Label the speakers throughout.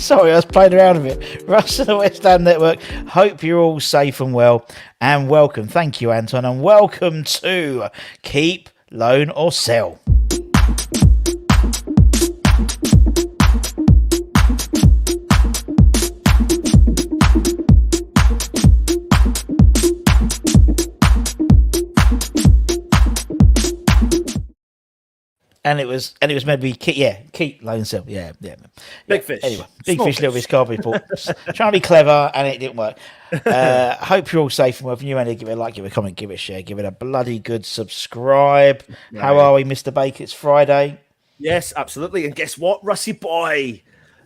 Speaker 1: Sorry, I was playing around with it. Russ and the West Ham Network. Hope you're all safe and well. And welcome. Thank you, Anton. And welcome to Keep, Loan or Sell. And it was meant to be keep loan sell. Yeah.
Speaker 2: Big fish.
Speaker 1: Anyway, big
Speaker 2: Small
Speaker 1: fish, little fish, can't be bought. Trying to be clever, and it didn't work. Hope you're all safe and well. If you want to give it a like, give it a comment, give it a share, give it a bloody good subscribe. Right. How are we, Mr. Baker? It's Friday.
Speaker 2: Yes, absolutely. And guess what, Russie boy?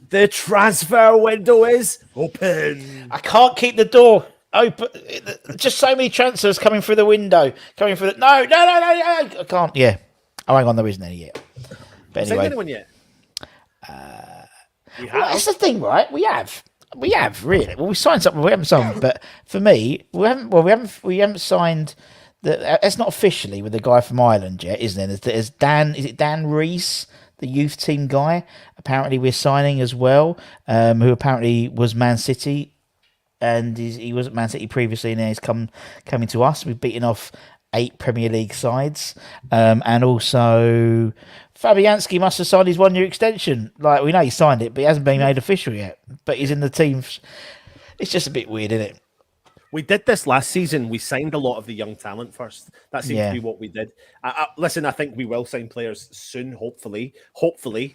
Speaker 2: The transfer window is open.
Speaker 1: I can't keep the door open. Just so many transfers coming through the window. No, I can't. Yeah. Oh, hang on, there isn't any yet. But anyway,
Speaker 2: anyone yet?
Speaker 1: Well, that's the thing, right? We have really. Well, we signed something. We haven't signed, but for me, we haven't signed. It's not officially with the guy from Ireland yet, isn't it? There's Dan. Is it Dan Rice, the youth team guy? Apparently, we're signing as well. Who apparently was Man City, and he was at Man City previously, and now he's coming to us. We've beaten off 8 Premier League sides, and also Fabianski must have signed his 1-year extension. Like, we know he signed it, but he hasn't been made official yet. But he's in the team. It's just a bit weird, isn't it?
Speaker 2: We did this last season. We signed a lot of the young talent first. That seems to be what we did. Listen, I think we will sign players soon, hopefully,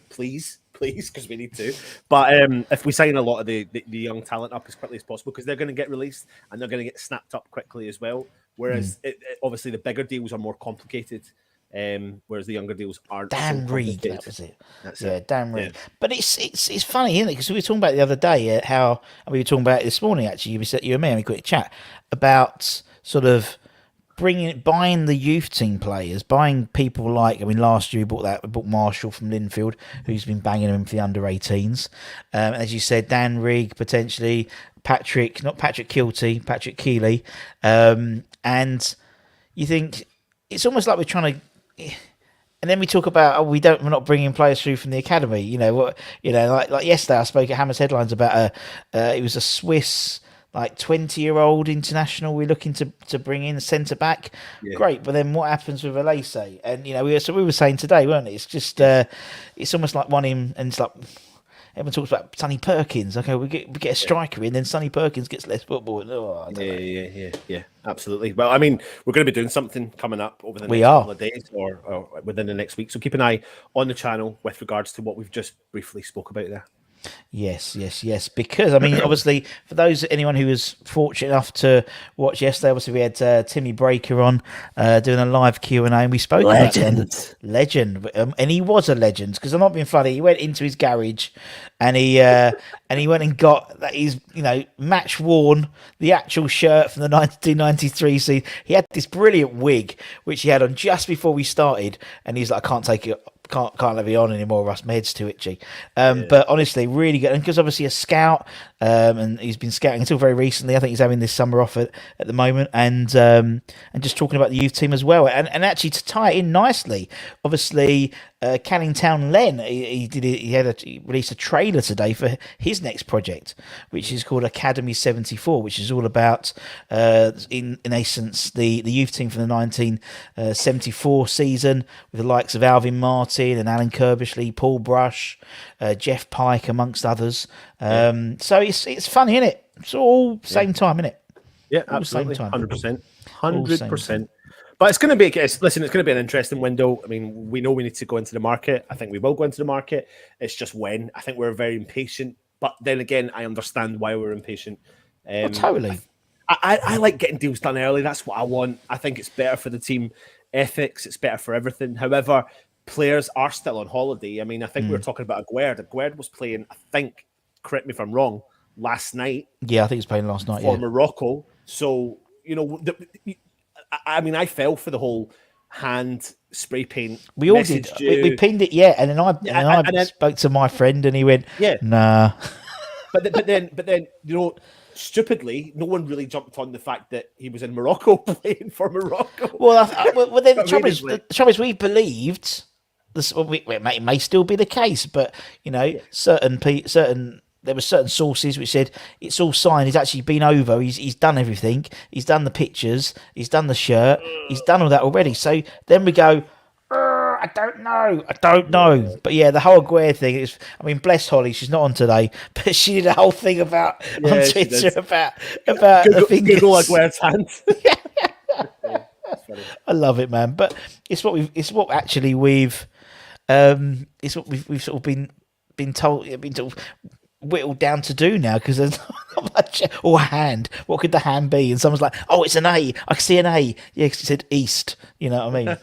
Speaker 2: please, because we need to. But if we sign a lot of the young talent up as quickly as possible, because they're going to get released and they're going to get snapped up quickly as well. Whereas obviously the bigger deals are more complicated, whereas the younger deals aren't.
Speaker 1: Dan Reed, that was it. Dan Reed.
Speaker 2: Yeah.
Speaker 1: But it's funny, isn't it? Because we were talking about it the other day how we were talking about it this morning. Actually, you and me having a quick chat about sort of buying the youth team players, buying people like, last year we bought Marshall from Linfield, who's been banging him for the under 18s. As you said, Dan Rigg potentially. Patrick Keeley, and you think it's almost like we're trying to, and then we talk about we're not bringing players through from the academy. Like yesterday I spoke at Hammer's Headlines about it was a Swiss 20-year-old international we're looking to bring in a centre back. Yeah. Great, but then what happens with Alese? And we were saying today, weren't it? It's just it's almost like one him, and it's like. Everyone talks about Sonny Perkins. Okay, we get a striker in, then Sonny Perkins gets less football.
Speaker 2: Yeah, absolutely. Well, we're going to be doing something coming up over the next couple of days or within the next week. So keep an eye on the channel with regards to what we've just briefly spoke about there.
Speaker 1: Yes. Because obviously, for anyone who was fortunate enough to watch yesterday, obviously we had Timmy Breaker on doing a live Q&A, and we spoke about legend, and he was a legend. Because I'm not being funny, he went into his garage, and he went and got that he's match worn the actual shirt from the 1993 season. He had this brilliant wig which he had on just before we started, and he's like, I can't take it. Can't let it on anymore, Russ. My head's too itchy. But honestly, really good. And because obviously a scout, and he's been scouting until very recently. I think he's having this summer off at the moment, and just talking about the youth team as well. And actually to tie it in nicely, obviously Canning Town Len, he released a trailer today for his next project, which is called Academy 74, which is all about in essence the youth team from the 1974 season with the likes of Alvin Martin and Alan Kirbishley, Paul Brush, Jeff Pike, amongst others. So it's funny, isn't it? It's all same time, isn't it?
Speaker 2: Yeah, all absolutely, 100%. But it's going to be it's going to be an interesting window. We know we need to go into the market. I think we will go into the market. It's just when. I think we're very impatient. But then again, I understand why we're impatient.
Speaker 1: Totally.
Speaker 2: I like getting deals done early. That's what I want. I think it's better for the team ethics. It's better for everything. However, players are still on holiday. I think we were talking about Aguerd. Aguerd was playing, I think, correct me if I'm wrong, last night.
Speaker 1: Yeah, I think he was playing last night
Speaker 2: for Morocco. So, I fell for the whole hand spray paint.
Speaker 1: We all did. We pinned it, and then I spoke to my friend, and he went, nah.
Speaker 2: But then, stupidly, no one really jumped on the fact that he was in Morocco playing for Morocco.
Speaker 1: Well, then the trouble is, we believed this. It may still be the case, but certain there were certain sources which said it's all signed. He's actually been over. He's done everything. He's done the pictures. He's done the shirt. He's done all that already. So then we go, I don't know. But yeah, the whole Aguero thing is. I mean, bless Holly, she's not on today, but she did a whole thing about on Twitter about the fingers.
Speaker 2: Google Aguero's hands.
Speaker 1: I love it, man. But it's what we've sort of been told, whittled down to do now, because there's not much. Or a hand. What could the hand be? And someone's like, "Oh, it's an A. I can see an A." Yeah, because it said East. You know what I mean?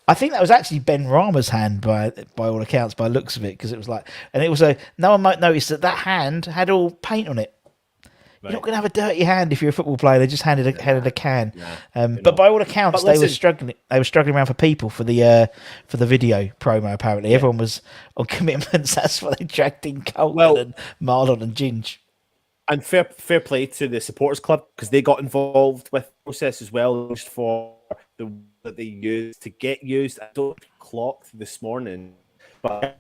Speaker 1: I think that was actually Ben Rama's hand by all accounts, by the looks of it, because it was like, and it was no one might notice that hand had all paint on it. Right. You're not going to have a dirty hand if you're a football player. They just handed a can. But by all accounts, they were struggling. They were struggling around for people for the video promo. Apparently, everyone was on commitments. That's why they dragged in Colton and Marlon and Ginge.
Speaker 2: And fair play to the supporters club, because they got involved with the process as well for the that they used to get used. I don't clocked this morning, but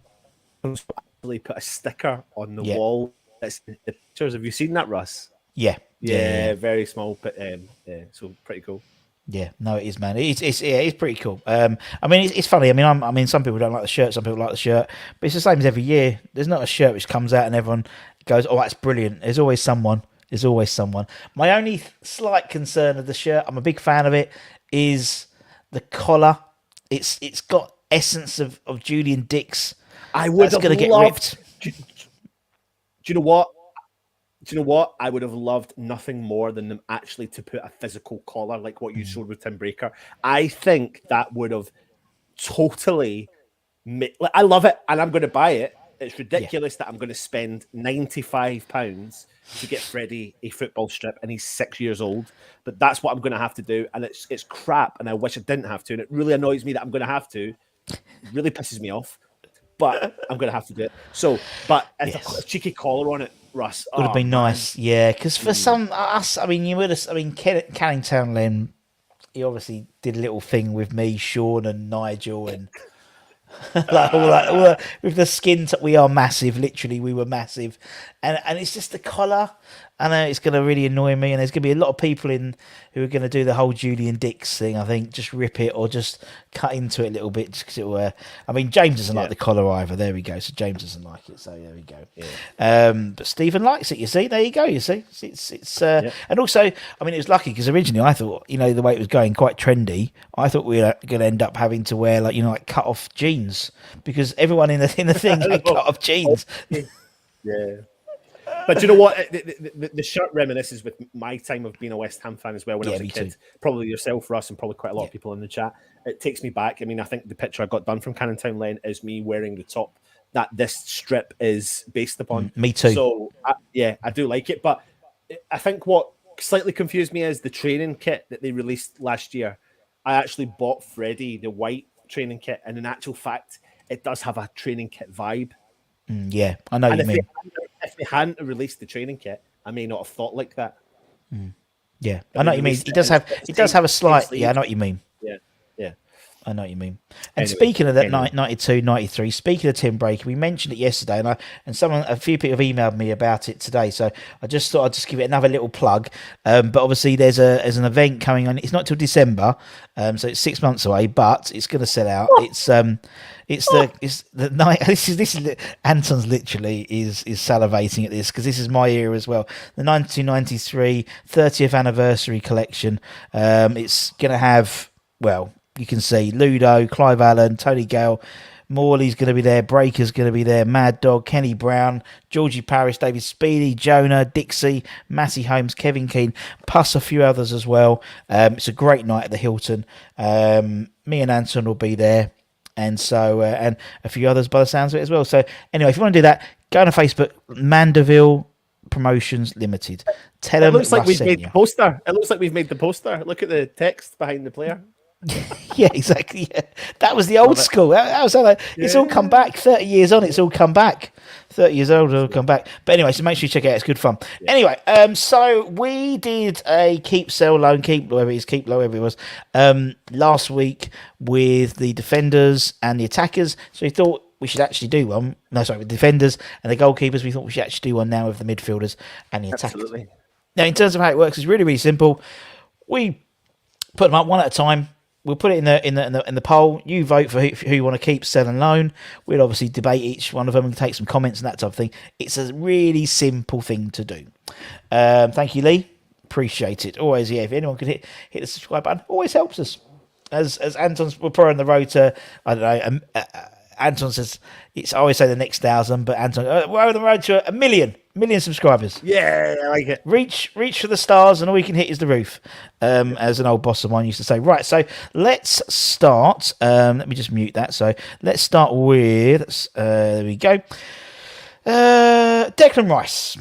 Speaker 2: I actually put a sticker on the wall. That's the pictures. Have you seen that, Russ?
Speaker 1: Yeah.
Speaker 2: Very small, but so pretty cool.
Speaker 1: Yeah, no, it is, man. It's pretty cool. I mean, it's funny. I mean, some people don't like the shirt, some people like the shirt, but it's the same as every year. There's not a shirt which comes out and everyone goes, "Oh, that's brilliant." There's always someone. My only slight concern of the shirt, I'm a big fan of it, is the collar. It's got essence of Julian Dix.
Speaker 2: I would have loved. Get ripped. Do you know what? I would have loved nothing more than them actually to put a physical collar like what you showed with Tim Breaker. I think that would have totally. I love it, and I'm going to buy it. It's ridiculous that I'm going to spend £95 to get Freddie a football strip, and he's 6 years old. But that's what I'm going to have to do, and it's crap, and I wish I didn't have to, and it really annoys me that I'm going to have to. It really pisses me off, but I'm going to have to do it. So, but a cheeky collar on it, Russ,
Speaker 1: would have been nice, because for some us, I mean, you would have. I mean, Canning Townlend, he obviously did a little thing with me, Sean, and Nigel, and. Like all that with the skin we are massive, literally we were massive, and it's just the collar. I know it's going to really annoy me, and there's going to be a lot of people who are going to do the whole Julian Dix thing. I think just rip it or just cut into it a little bit, just because it will. I mean, James doesn't like the collar either. There we go. So James doesn't like it. So there we go. Yeah. But Stephen likes it. You see, there you go. You see, it's and also, I mean, it was lucky because originally I thought, the way it was going, quite trendy. I thought we were going to end up having to wear like cut off jeans, because everyone in the thing had cut off jeans.
Speaker 2: Yeah. But you know what? The shirt reminisces with my time of being a West Ham fan as well when I was a kid. Too. Probably yourself, Russ, and probably quite a lot of people in the chat. It takes me back. I mean, I think the picture I got done from Canning Townlend is me wearing the top that this strip is based upon.
Speaker 1: Me too.
Speaker 2: So, I do like it. But I think what slightly confused me is the training kit that they released last year. I actually bought Freddie the white training kit, and in actual fact, it does have a training kit vibe.
Speaker 1: I know what you mean.
Speaker 2: If they hadn't released the training kit, I may not have thought like that.
Speaker 1: Yeah, I know what you mean. It does have a slight. Yeah, I know what you mean.
Speaker 2: Yeah.
Speaker 1: I know what you mean. And speaking of that 92, 93, speaking of Tim Breaker, we mentioned it yesterday, and a few people have emailed me about it today. So I just thought I'd just give it another little plug. But obviously there's an event coming on. It's not till December, so it's 6 months away, but it's going to sell out. It's the night. This is Anton's literally is salivating at this, because this is my era as well. The 1993 30th anniversary collection. It's going to have, well, you can see Ludo, Clive Allen, Tony Gale, Morley's going to be there, Breaker's going to be there, Mad Dog, Kenny Brown, Georgie Parrish, David Speedy, Jonah, Dixie, Matty Holmes, Kevin Keane, plus a few others as well. It's a great night at the Hilton. Me and Anton will be there. And so, and a few others by the sounds of it as well. So anyway, if you want to do that, go on Facebook, Mandeville Promotions Limited. Tell them.
Speaker 2: It looks like we've made the poster. It looks like we've made the poster. Look at the text behind the player.
Speaker 1: Yeah, exactly. Yeah. That was the old school. That was it's all come back. 30 years on, it's all come back. 30 years old, it'll come back. But anyway, so make sure you check it out. It's good fun. Yeah. Anyway, so we did a keep, sell, loan, keep, whatever it was, last week with the defenders and the attackers. So we thought we should actually do one. No, sorry, with defenders and the goalkeepers, we thought we should actually do one now with the midfielders and the attackers.
Speaker 2: Absolutely.
Speaker 1: Now, in terms of how it works, it's really, really simple. We put them up one at a time. We'll put it in the poll. You vote for who you want to keep, sell, and loan. We'll obviously debate each one of them and take some comments and that type of thing. It's a really simple thing to do. Thank you, Lee. Appreciate it. Always, yeah. If anyone could hit the subscribe button, always helps us. As Anton's, we're probably on the road to, I don't know. Anton says I always say the next 1,000, but Anton, we're on the road to a million subscribers.
Speaker 2: Yeah, I like it.
Speaker 1: Reach for the stars, and all you can hit is the roof, as an old boss of mine used to say. Right, so let's start. Let me just mute that. So let's start with. There we go. Declan Rice.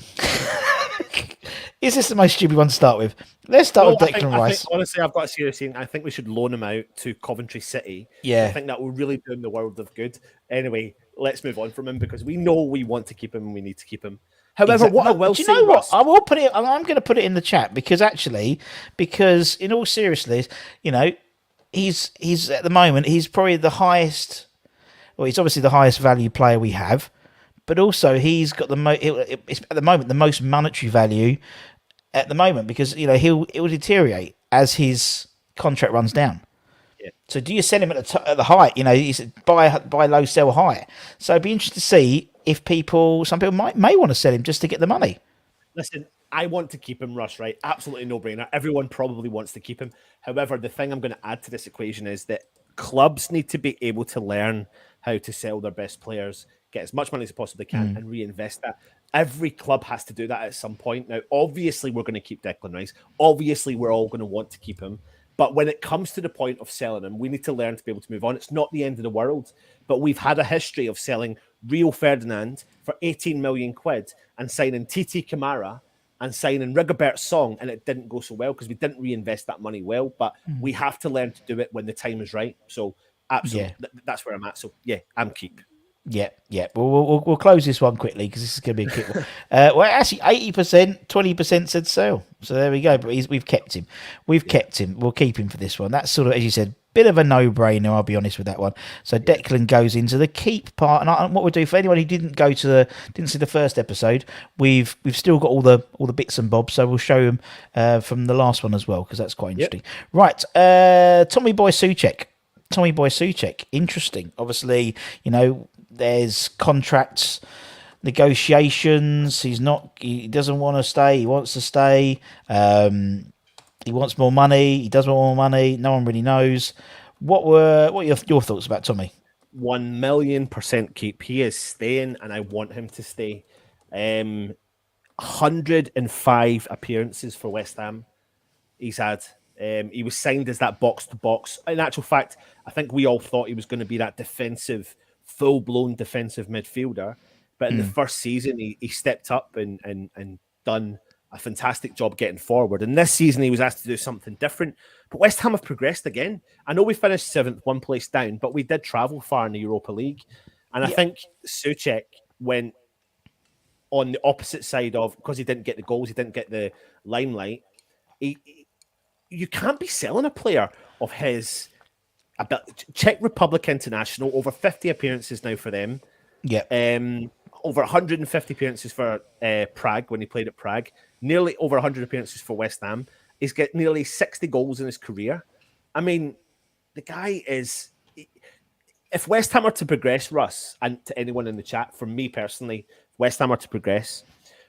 Speaker 1: Is this the most stupid one to start with? Let's start with Declan Rice.
Speaker 2: Honestly, I've got a serious thing. I think we should loan him out to Coventry City.
Speaker 1: Yeah.
Speaker 2: I think that will really do him the world of good. Anyway, let's move on from him because we know we want to keep him and we need to keep him. However, what I will say,
Speaker 1: you know what? I will put it. I'm going to put it in the chat because in all seriousness, he's at the moment he's probably the highest. Well, he's obviously the highest value player we have, but also he's got it's at the moment the most monetary value at the moment because it will deteriorate as his contract runs down. Yeah. So do you sell him at the height? He's buy low, sell high. So it'd be interesting to see if some people may want to sell him just to get the money.
Speaker 2: Listen, I want to keep him, Russ, right? Absolutely no brainer. Everyone probably wants to keep him. However, the thing I'm going to add to this equation is that clubs need to be able to learn how to sell their best players, get as much money as they possibly can, and reinvest that. Every club has to do that at some point. Now, obviously, we're going to keep Declan Rice. Obviously, we're all going to want to keep him. But when it comes to the point of selling him, we need to learn to be able to move on. It's not the end of the world. But we've had a history of selling Rio Ferdinand for 18 million quid and signing Titi Camara and signing Rigobert Song, and it didn't go so well because we didn't reinvest that money well. But we have to learn to do it when the time is right. So, absolutely, that's where I'm at. So, yeah, I'm keep.
Speaker 1: Yeah. We'll close this one quickly because this is going to be a quick one. Well, actually, 80%, 20% said sell. So there we go. But we've kept him. Kept him. We'll keep him for this one. That's sort of, as you said, bit of a no-brainer. I'll be honest with that one. So Declan goes into the keep part, and what we'll do for anyone who didn't see the first episode, we've still got all the bits and bobs. So we'll show them from the last one as well because that's quite interesting. Yep. Right, Tommy Boy Souček. Interesting. Obviously, there's contracts, negotiations. He doesn't want to stay. He wants to stay. He wants more money. He doesn't want more money. No one really knows. What are your thoughts about Tommy?
Speaker 2: 1,000,000% keep. He is staying, and I want him to stay. 105 appearances for West Ham. He's had. He was signed as that box-to-box. In actual fact, I think we all thought he was going to be that full-blown defensive midfielder. But in the first season, he stepped up and done a fantastic job getting forward. And this season, he was asked to do something different. But West Ham have progressed again. I know we finished 7th, one place down, but we did travel far in the Europa League. And I think Souček went on the opposite side of, because he didn't get the goals, he didn't get the limelight. You can't be selling a player of his Czech Republic international, over 50 appearances now for them.
Speaker 1: Yeah.
Speaker 2: Over 150 appearances for Prague when he played at Prague. Nearly over 100 appearances for West Ham. He's got nearly 60 goals in his career. I mean, the guy is... If West Ham are to progress, Russ, and to anyone in the chat, for me personally, West Ham are to progress,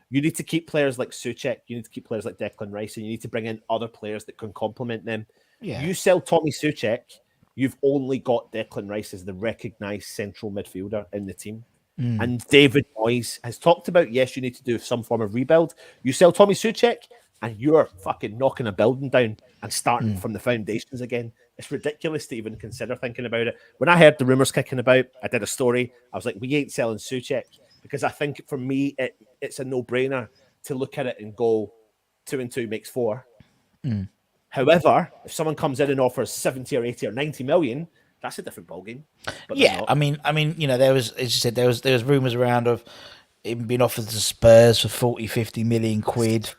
Speaker 2: you need to keep players like Souček, you need to keep players like Declan Rice, and you need to bring in other players that can complement them. Yeah. You sell Tommy Souček, you've only got Declan Rice as the recognised central midfielder in the team. And David Moyes has talked about, yes, you need to do some form of rebuild. You sell Tommy Souček, and you're fucking knocking a building down and starting from the foundations again. It's ridiculous to even consider thinking about it. When I heard the rumours kicking about, I did a story. I was like, we ain't selling Souček, because I think for me, it's a no-brainer to look at it and go, 2 and 2 makes 4. However, if someone comes in and offers 70 or 80 or 90 million, that's a different ballgame.
Speaker 1: Yeah, I mean, there was, as you said, there was rumours around of him being offered to Spurs for 40, 50 million quid.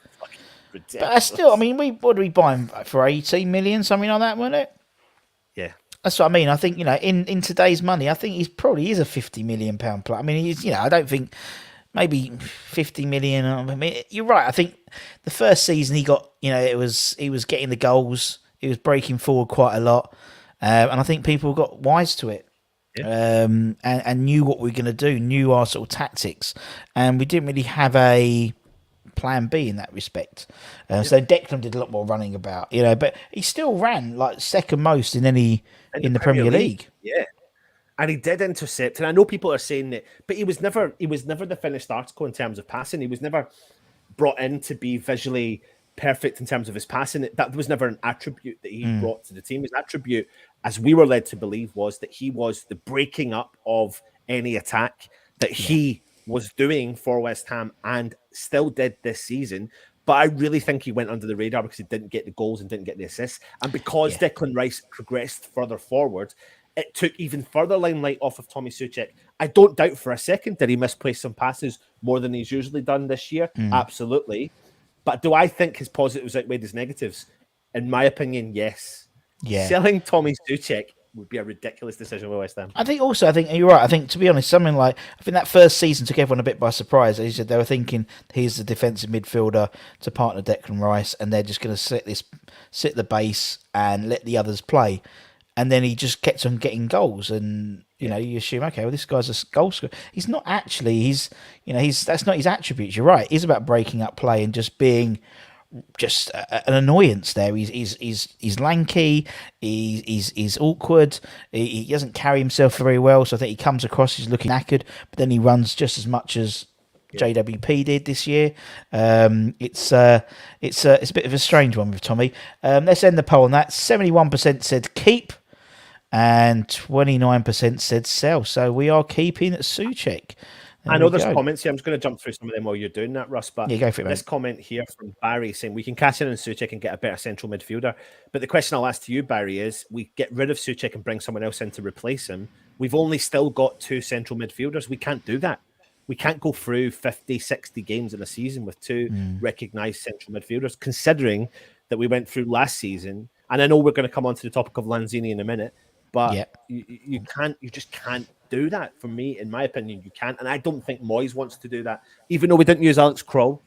Speaker 1: But still, I mean, what did we buy him for? 18 million, something like that, wasn't it?
Speaker 2: Yeah.
Speaker 1: That's what I mean. I think, in today's money, I think he's probably is a £50 million player. I mean, I don't think maybe 50 million. I mean, you're right. I think the first season he got, he was getting the goals. He was breaking forward quite a lot. And I think people got wise to it.
Speaker 2: Yeah.
Speaker 1: And knew what we were going to do, knew our sort of tactics. And we didn't really have a plan B in that respect. So Declan did a lot more running about, but he still ran like second most in the Premier League.
Speaker 2: Yeah. And he did intercept. And I know people are saying that, but he was never the finished article in terms of passing. He was never brought in to be visually perfect in terms of his passing. That was never an attribute that he brought to the team. His attribute, as we were led to believe, was that he was the breaking up of any attack that he was doing for West Ham and still did this season. But I really think he went under the radar because he didn't get the goals and didn't get the assists. And because Declan Rice progressed further forward, it took even further limelight off of Tommy Souček. I don't doubt for a second that he misplaced some passes more than he's usually done this year. Absolutely. But do I think his positives outweighed his negatives? In my opinion, yes.
Speaker 1: Yeah.
Speaker 2: Selling Tommy Souček would be a ridiculous decision with West Ham.
Speaker 1: I think you're right. I think, to be honest, something like, I think that first season took everyone a bit by surprise. As you said, they were thinking he's the defensive midfielder to partner Declan Rice, and they're just going to sit the base and let the others play. And then he just kept on getting goals, and you assume, okay, well, this guy's a goal scorer. He's not actually. That's not his attributes. You're right. He's about breaking up play and just being just an annoyance there. He's lanky. He's awkward. He doesn't carry himself very well. So I think he comes across, he's looking knackered, but then he runs just as much as JWP did this year. It's a bit of a strange one with Tommy. Let's end the poll on that. 71% said keep, and 29% said sell. So we are keeping Souček.
Speaker 2: I know there's comments here. I'm just going to jump through some of them while you're doing that, Russ. But
Speaker 1: go for it,
Speaker 2: this comment here from Barry saying we can cash in on Souček and get a better central midfielder. But the question I'll ask to you, Barry, is we get rid of Souček and bring someone else in to replace him. We've only still got 2 central midfielders. We can't do that. We can't go through 50, 60 games in a season with 2 recognised central midfielders, considering that we went through last season. And I know we're going to come on to the topic of Lanzini in a minute, but you just can't do that. For me, in my opinion, you can't. And I don't think Moyes wants to do that. Even though we didn't use Alex Crowe,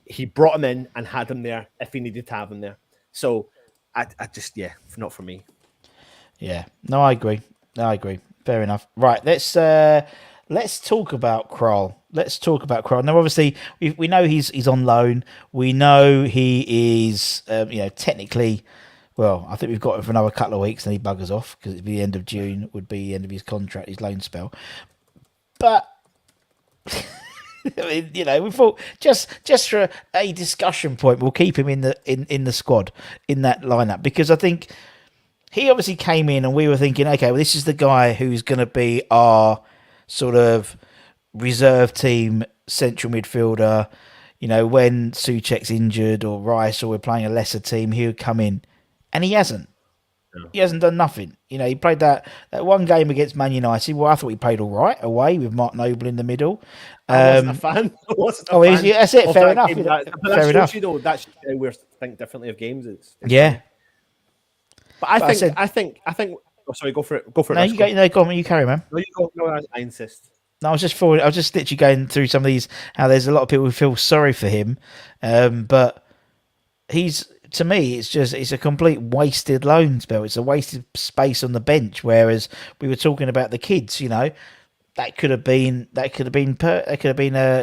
Speaker 2: he brought him in and had him there if he needed to have him there. So I just, not for me.
Speaker 1: Yeah, no, I agree. Fair enough. Right, let's talk about Crowe. Now, obviously, we know he's on loan. We know he is, technically. Well, I think we've got him for another couple of weeks, and he buggers off because it'd be the end of June. Would be the end of his contract, his loan spell. But I mean, we thought just for a discussion point, we'll keep him in the squad, in that lineup, because I think he obviously came in, and we were thinking, okay, well, this is the guy who's going to be our sort of reserve team central midfielder. When Souček's injured or Rice, or we're playing a lesser team, he would come in. And he hasn't. No. He hasn't done nothing. He played that one game against Man United. Well, I thought he played all right away with Mark Noble in the middle.
Speaker 2: I wasn't a fan.
Speaker 1: That's it. Fair enough.
Speaker 2: Fair enough. That's how we think differently of games. It's
Speaker 1: yeah.
Speaker 2: But I think. Oh, sorry, go for it. Go for it.
Speaker 1: No, go on. You carry, man.
Speaker 2: No, you go. No, I insist.
Speaker 1: No, I was just literally going through some of these. How there's a lot of people who feel sorry for him, but he's. To me, it's a complete wasted loan spell. It's a wasted space on the bench. Whereas we were talking about the kids, that could have been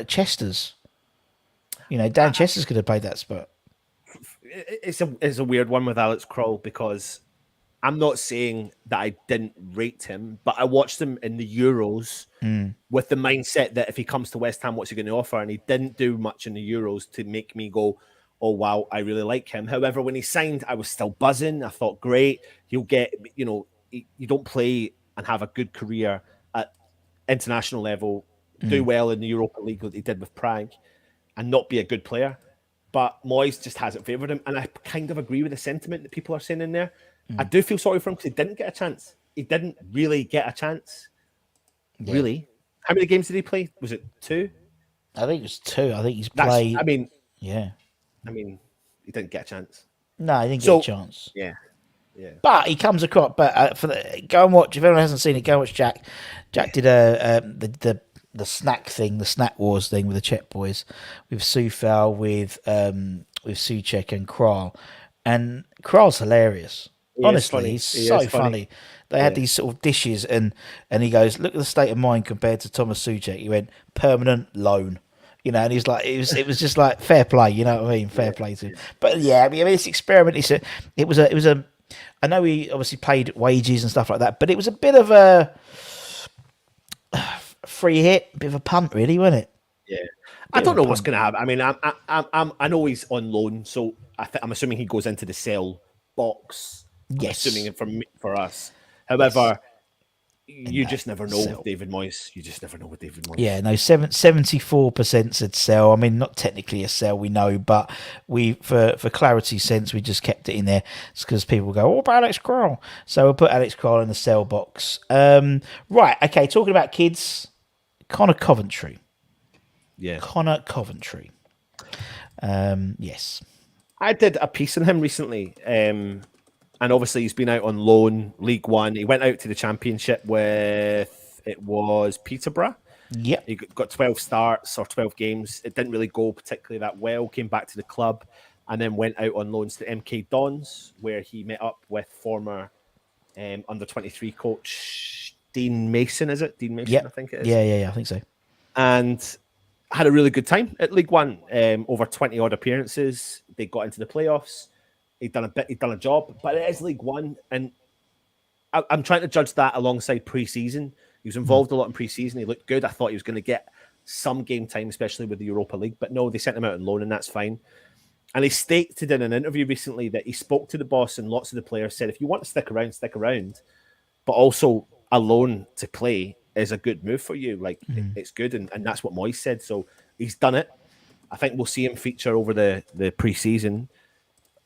Speaker 1: Chester's. Dan Chester's could have played that spot.
Speaker 2: It's a weird one with Alex Crowe, because I'm not saying that I didn't rate him, but I watched him in the Euros with the mindset that if he comes to West Ham, what's he going to offer? And he didn't do much in the Euros to make me go, oh, wow, I really like him. However, when he signed, I was still buzzing. I thought, great, he'll get, you don't play and have a good career at international level, do well in the Europa League that he did with Prague, and not be a good player. But Moyes just hasn't favoured him. And I kind of agree with the sentiment that people are saying in there. I do feel sorry for him because he didn't get a chance. He didn't really get a chance. Yeah. Really? How many games did he play? Was it 2?
Speaker 1: I think it was 2. I think he's played.
Speaker 2: He didn't get a chance.
Speaker 1: No, he didn't get a chance.
Speaker 2: Yeah.
Speaker 1: But he comes across. But go and watch. If anyone hasn't seen it, go and watch Jack. Jack did the snack thing, the snack wars thing with the Czech boys, with Sufal, with Suchek and Crowe, and Kroll's hilarious. Honestly, he's so funny. They had these sort of dishes, and he goes, "Look at the state of mind compared to Thomas Suchek." He went, "Permanent loan." And he's like, it was just like fair play, you know what I mean? Fair play to him. But yeah, I mean, this experiment it was a. I know he obviously paid wages and stuff like that, but it was a bit of a free hit, a bit of a punt, really, wasn't it?
Speaker 2: Yeah, I don't know what's going to happen. I mean, I know he's on loan, so I'm assuming he goes into the sell box.
Speaker 1: Yes,
Speaker 2: assuming for us. However. You just never know with David Moyes. You just never know with David Moyes.
Speaker 1: Yeah, no, 74% said sell. I mean, not technically a sell, we know, but we, for clarity's sense, we just kept it in there. It's because people go, "What about Alex Crowe?" So we'll put Alex Crowe in the sell box. Right, okay, talking about kids, Connor Coventry.
Speaker 2: Yeah.
Speaker 1: Connor Coventry. Yes.
Speaker 2: I did a piece on him recently. And obviously he's been out on loan, League One. He went out to the Championship with, it was Peterborough.
Speaker 1: Yeah.
Speaker 2: He got 12 starts or 12 games. It didn't really go particularly that well. Came back to the club and then went out on loans to MK Dons, where he met up with former under-23 coach Dean Mason, is it? Dean Mason,
Speaker 1: yep.
Speaker 2: I think it is.
Speaker 1: Yeah, I think so.
Speaker 2: And had a really good time at League One. Over 20-odd appearances. They got into the playoffs. He'd done a job, but it is League One, and I'm trying to judge that alongside pre-season. He was involved a lot in pre-season. He looked good. I thought he was going to get some game time, especially with the Europa League, but no, they sent him out on loan, and that's fine. And he stated in an interview recently that he spoke to the boss, and lots of the players said, if you want to stick around, but also a loan to play is a good move for you. Like, it's good, and that's what Moyes said. So he's done it. I think we'll see him feature over the pre-season.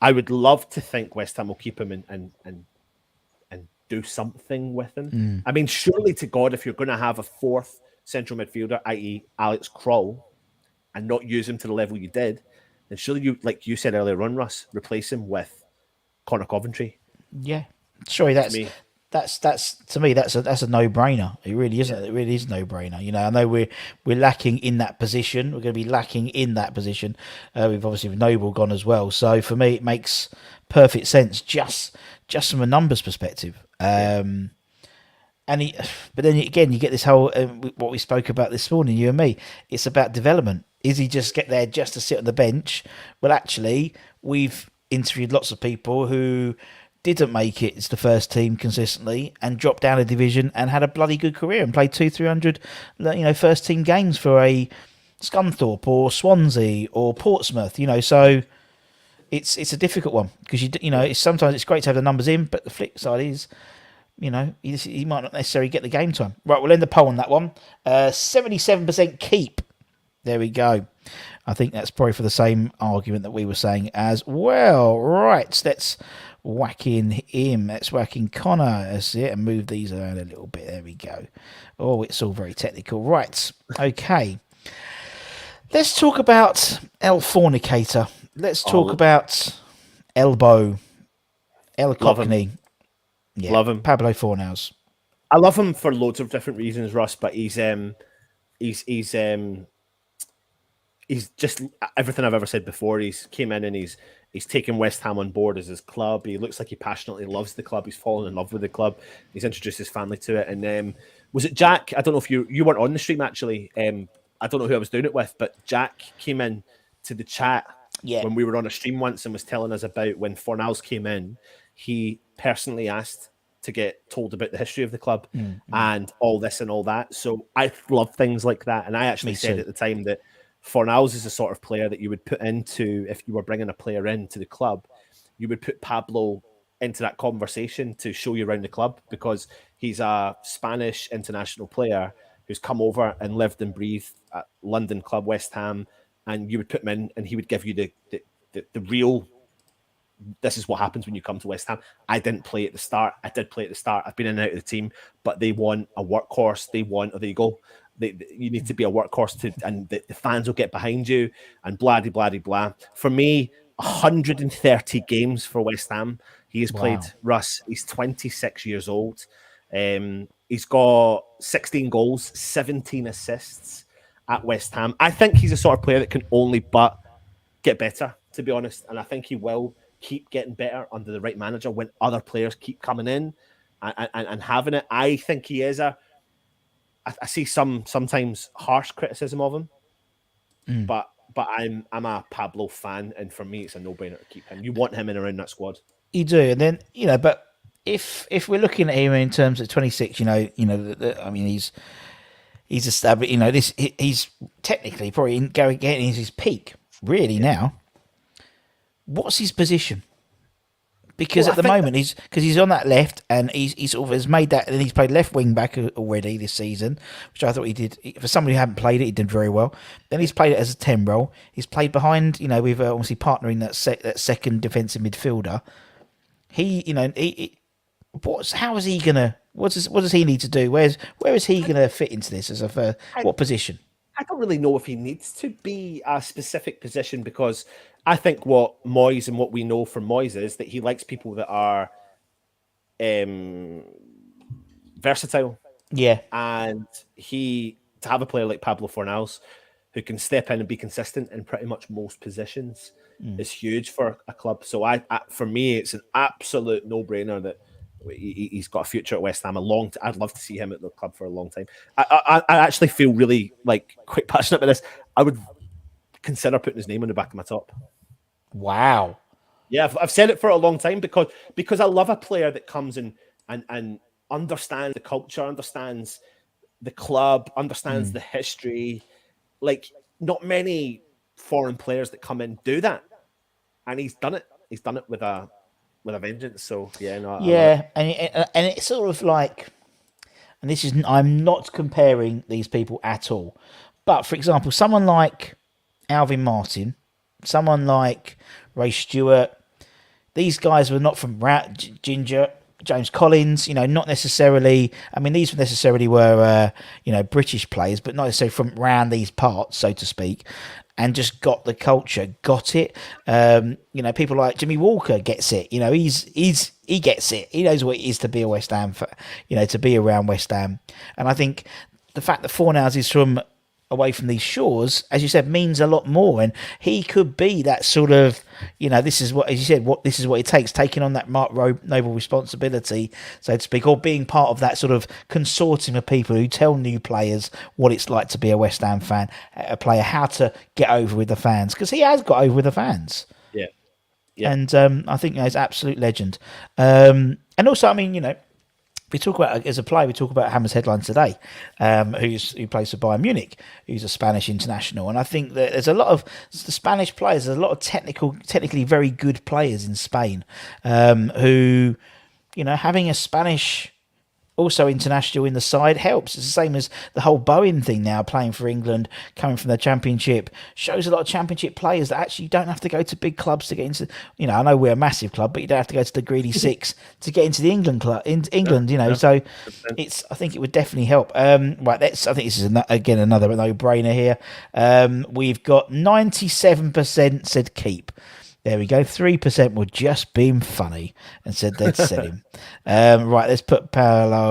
Speaker 2: I would love to think West Ham will keep him and do something with him. I mean, surely to God, if you're going to have a fourth central midfielder, i.e. Alex Crowe, and not use him to the level you did, then surely you, like you said earlier on, Russ, replace him with Connor Coventry.
Speaker 1: Yeah, surely that's to me that's a no-brainer. It really isn't. It really is a no-brainer. I know we're lacking in that position. We're going to be lacking in that position. We've obviously with Noble gone as well. So for me, it makes perfect sense just from a numbers perspective. But then again, you get this whole what we spoke about this morning, you and me. It's about development. Is he just get there just to sit on the bench? Well, actually, we've interviewed lots of people who didn't make it. It's the first team consistently and dropped down a division and had a bloody good career and played 200-300, first team games for a Scunthorpe or Swansea or Portsmouth. So it's a difficult one because sometimes it's great to have the numbers in, but the flip side is, he might not necessarily get the game time. Right, we'll end the poll on that one. 77% keep. There we go. I think that's probably for the same argument that we were saying as well. Right, let's whack in him. Let's whack in Connor. That's it. And move these around a little bit. There we go. Oh, it's all very technical. Right. Okay. Let's talk about El Fornicator. Let's talk about Elbow. El Cockney. Yeah,
Speaker 2: love him.
Speaker 1: Pablo Fornals.
Speaker 2: I love him for loads of different reasons, Russ, but he's just everything I've ever said before. He's came in and he's taken West Ham on board as his club. He looks like he passionately loves the club. He's fallen in love with the club. He's introduced his family to it. And was it Jack? I don't know if you weren't on the stream actually. I don't know who I was doing it with, but Jack came in to the chat when we were on a stream once and was telling us about when Fornals came in. He personally asked to get told about the history of the club and all this and all that. So I love things like that. And I actually said at the time that Fornals is the sort of player that you would put into, if you were bringing a player into the club, you would put Pablo into that conversation to show you around the club because he's a Spanish international player who's come over and lived and breathed at London club West Ham, and you would put him in and he would give you the real, this is what happens when you come to West Ham. I didn't play at the start. I did play at the start. I've been in and out of the team, but they want a workhorse. They want, there you go. You need to be a workhorse and the fans will get behind you and blah, blah, blah, blah. For me, 130 games for West Ham. He has played.
Speaker 1: Wow.
Speaker 2: Russ. He's 26 years old. He's got 16 goals, 17 assists at West Ham. I think he's a sort of player that can only but get better, to be honest. And I think he will keep getting better under the right manager when other players keep coming in and having it. I think he is I see sometimes harsh criticism of him, but I'm a Pablo fan, and for me, it's a no-brainer to keep him. You want him in around that squad.
Speaker 1: You do, and then but if we're looking at him in terms of 26, I mean, he's established. He's technically probably getting his peak really now. What's his position? Because at the moment he's on that left, and he's sort of has made that, and he's played left wing back already this season, which I thought he did for somebody who hadn't played it. He did very well. Then he's played it as a 10 role. He's played behind, with obviously partnering that second defensive midfielder. How is he gonna? What does he need to do? Where is he gonna fit into this as what position?
Speaker 2: I don't really know if he needs to be a specific position, because I think what Moyes and what we know from Moyes is that he likes people that are versatile.
Speaker 1: Yeah.
Speaker 2: And to have a player like Pablo Fornals who can step in and be consistent in pretty much most positions is huge for a club. So for me, it's an absolute no-brainer that he's got a future at West Ham. I'd love to see him at the club for a long time. I actually feel really quite passionate about this. I would consider putting his name on the back of my top.
Speaker 1: Wow.
Speaker 2: Yeah, I've said it for a long time because I love a player that comes and understands the culture, understands the club, understands the history. Not many foreign players that come in do that, and he's done it. He's done it with a vengeance. So
Speaker 1: and it's sort of and this is, I'm not comparing these people at all, but for example, someone like Alvin Martin, someone like Ray Stewart, these guys were not from Ginger. James Collins, not necessarily. I mean, these necessarily were, British players, but not necessarily from around these parts, so to speak, and just got the culture, got it. People like Jimmy Walker gets it. He gets it. He knows what it is to be a West Ham, to be around West Ham. And I think the fact that Fornals is from away from these shores, as you said, means a lot more. And he could be that sort of, this is what, as you said, this is what it takes, taking on that noble responsibility, so to speak, or being part of that sort of consortium of people who tell new players what it's like to be a West Ham fan, a player, how to get over with the fans, because he has got over with the fans.
Speaker 2: Yeah.
Speaker 1: And I think he's an absolute legend. And also, I mean, we talk about, as a player, we talk about Hammer's headline today, who plays for Bayern Munich, who's a Spanish international. And I think that there's a lot of the Spanish players, there's a lot of technically very good players in Spain, who, having a Spanish also international in the side helps. It's the same as the whole Bowen thing now, playing for England, coming from the Championship, shows a lot of Championship players that actually don't have to go to big clubs to get into, I know we're a massive club, but you don't have to go to the greedy six to get into the England club, so I think it would definitely help. Right, I think this is again another no-brainer here. We've got 97% said keep. There we go. 3% were just being funny and said they'd sell him. Right, let's put Paolo.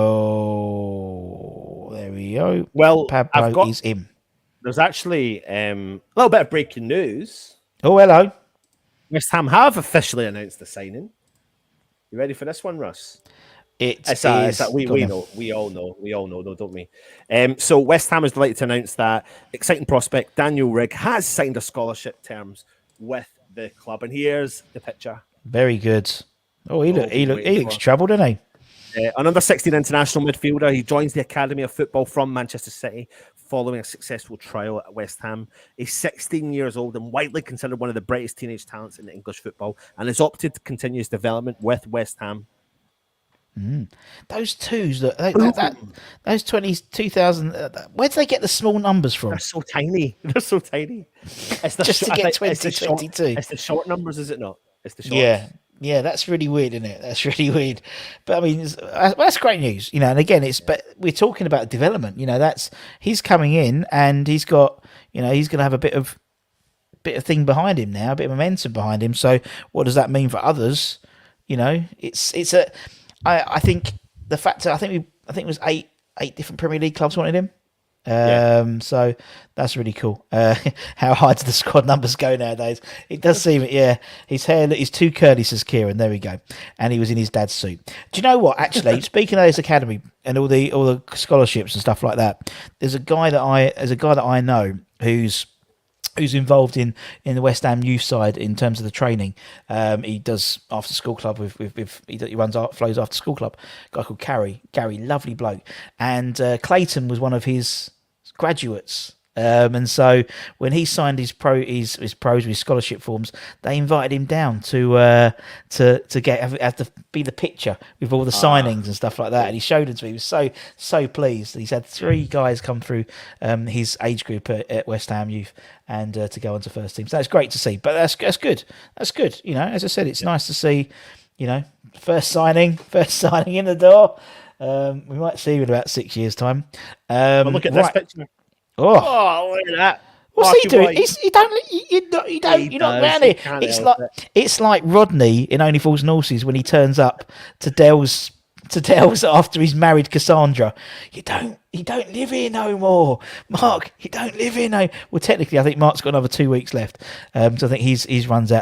Speaker 1: There we go.
Speaker 2: Well,
Speaker 1: Pablo is him.
Speaker 2: There's actually a little bit of breaking news.
Speaker 1: Oh, hello.
Speaker 2: West Ham have officially announced the signing. You ready for this one, Russ? We know. We all know, don't we? So West Ham is delighted to announce that exciting prospect Daniel Rigg has signed a scholarship terms with the club, and here's the picture.
Speaker 1: Very good. Oh, he looks troubled, doesn't he?
Speaker 2: An under-16 international midfielder. He joins the Academy of Football from Manchester City following a successful trial at West Ham. He's 16 years old and widely considered one of the brightest teenage talents in English football, and has opted to continue his development with West Ham.
Speaker 1: Those twos, those 22,000. Where do they get the small numbers from?
Speaker 2: They're so tiny. It's
Speaker 1: just to get 2022.
Speaker 2: It's the short numbers, is it not? It's the short.
Speaker 1: Yeah, that's really weird, isn't it? That's really weird. But I mean, that's great news, And again, but we're talking about development. He's coming in, and he's got, he's going to have a bit of bit of thing behind him now, a bit of momentum behind him. So what does that mean for others? You know, I think the fact that I think it was eight different Premier League clubs wanted him. So that's really cool. How high do the squad numbers go nowadays? It does seem, his hair is too curly, says Kieran. There we go. And he was in his dad's suit. Do you know what? Actually, speaking of this academy and all the scholarships and stuff like that, there's a guy that I know who's involved in the West Ham youth side in terms of the training. He does after school club he runs flows after school club. A guy called Gary, lovely bloke, and Clayton was one of his graduates. And so when he signed his scholarship forms, they invited him down to have to be the picture with all the signings and stuff like that. And he showed them to me. He was so pleased. He's had 3 guys come through his age group at West Ham Youth and to go onto first team. So that's great to see. But that's good. That's good. You know, as I said, it's nice to see. You know, first signing in the door. We might see him in about 6 years' time.
Speaker 2: But look at this picture.
Speaker 1: Oh,
Speaker 2: look at that!
Speaker 1: What's he doing? You're not around here. It's like Rodney in Only Fools and Horses when he turns up to Dell's after he's married Cassandra. You don't live here no more, Mark. You don't live here no. Well, technically, I think Mark's got another 2 weeks left. So I think he's runs out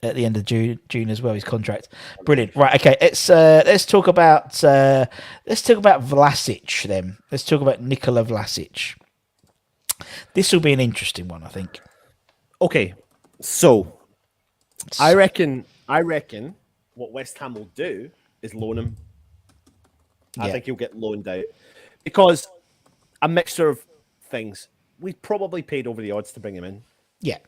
Speaker 1: at the end of June as well, his contract. Brilliant. Right, okay. Let's talk about Vlasic then. Let's talk about Nikola Vlasic. This will be an interesting one, I think.
Speaker 2: Okay, so I reckon what West Ham will do is loan him. I think he'll get loaned out because a mixture of things. We probably paid over the odds to bring him in.
Speaker 1: Yeah.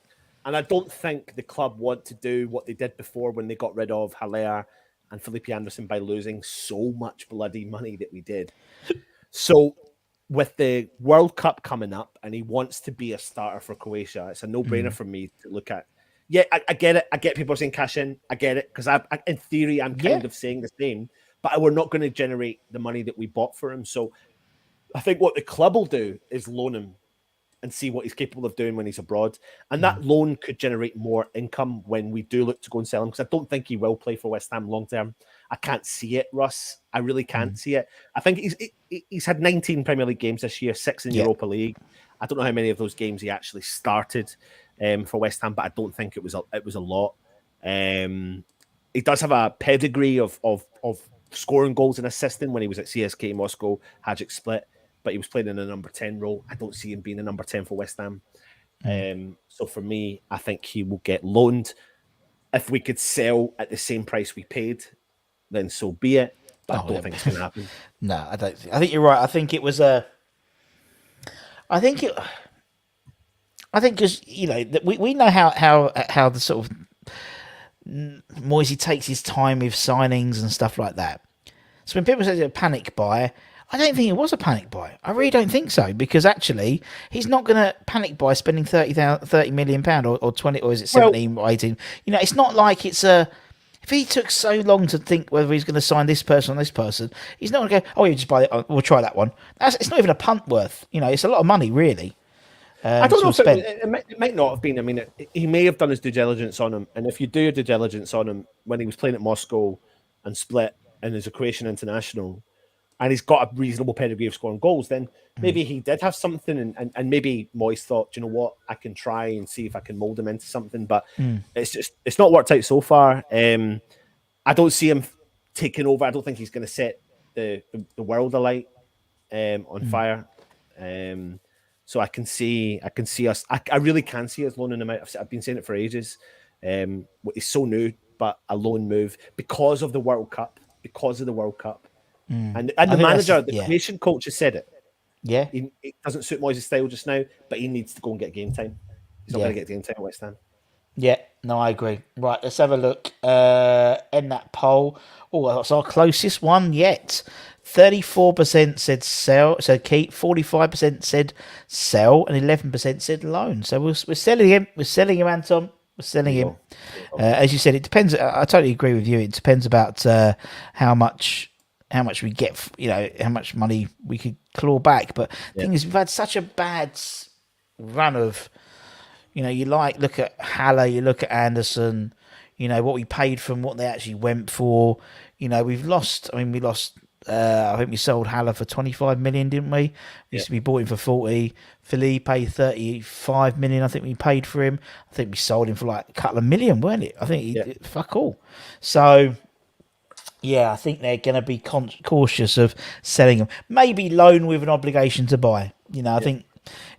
Speaker 2: And I don't think the club want to do what they did before when they got rid of Haller and Felipe Anderson by losing so much bloody money that we did. So with the World Cup coming up and he wants to be a starter for Croatia, it's a no-brainer for me to look at. Yeah, I get it. I get people saying cash in. I get it because in theory, I'm kind of saying the same. But we're not going to generate the money that we bought for him. So I think what the club will do is loan him and see what he's capable of doing when he's abroad. And that loan could generate more income when we do look to go and sell him, because I don't think he will play for West Ham long term. I can't see it, Russ. I really can't see it. I think he's had 19 Premier League games this year, 6 in Europa League. I don't know how many of those games he actually started for West Ham, but I don't think it was a lot. He does have a pedigree of scoring goals and assisting when he was at CSKA Moscow, Hajduk Split, but he was playing in a number 10 role. I don't see him being a number 10 for West Ham. So for me, I think he will get loaned. If we could sell at the same price we paid, then so be it. But I don't think it's going to happen.
Speaker 1: No, I don't. I think you're right. I think it was a. I think because we know how the sort of Moisey takes his time with signings and stuff like that. So when people say it's a panic buy, I don't think it was a panic buy. I really don't think so, because actually he's not going to panic buy spending £30 million or 20, or is it 17 or 18? It's not like it's a. If he took so long to think whether he's going to sign this person or this person, he's not going to go, oh, you just buy it. We'll try that one. It's not even a punt worth. It's a lot of money, really.
Speaker 2: I don't know if it might not have been. I mean, he may have done his due diligence on him. And if you do your due diligence on him when he was playing at Moscow and Split and as a Croatian international, and he's got a reasonable pedigree of scoring goals, then maybe he did have something, and maybe Moyes thought, you know what, I can try and see if I can mould him into something, but it's not worked out so far. I don't see him taking over. I don't think he's going to set the world alight on fire. So I can see us. I really can see us loaning him out. I've been saying it for ages. He's so new, but a loan move because of the World Cup. And the manager, the Croatian coach has said it.
Speaker 1: Yeah.
Speaker 2: It doesn't suit Moyes' style just now, but he needs to go and get game time. He's not going to get game time at West Ham.
Speaker 1: Yeah, no, I agree. Right, let's have a look in that poll. Oh, that's our closest one yet. 34% said sell, said keep. 45% said sell, and 11% said loan. So we're selling him. We're selling him, Anton. We're selling him. As you said, it depends. I totally agree with you. It depends about how much we get. How much money we could claw back. But the thing is, we've had such a bad run of. You look at Haller, you look at Anderson, what we paid for them, what they actually went for. We've lost. I mean, we lost. I think we sold Haller for 25 million, didn't we? We used to be bought him for 40. Felipe paid 35 million. I think we paid for him. I think we sold him for like a couple of million, weren't it? I think fuck all. So. Yeah, I think they're going to be cautious of selling them. Maybe loan with an obligation to buy. I think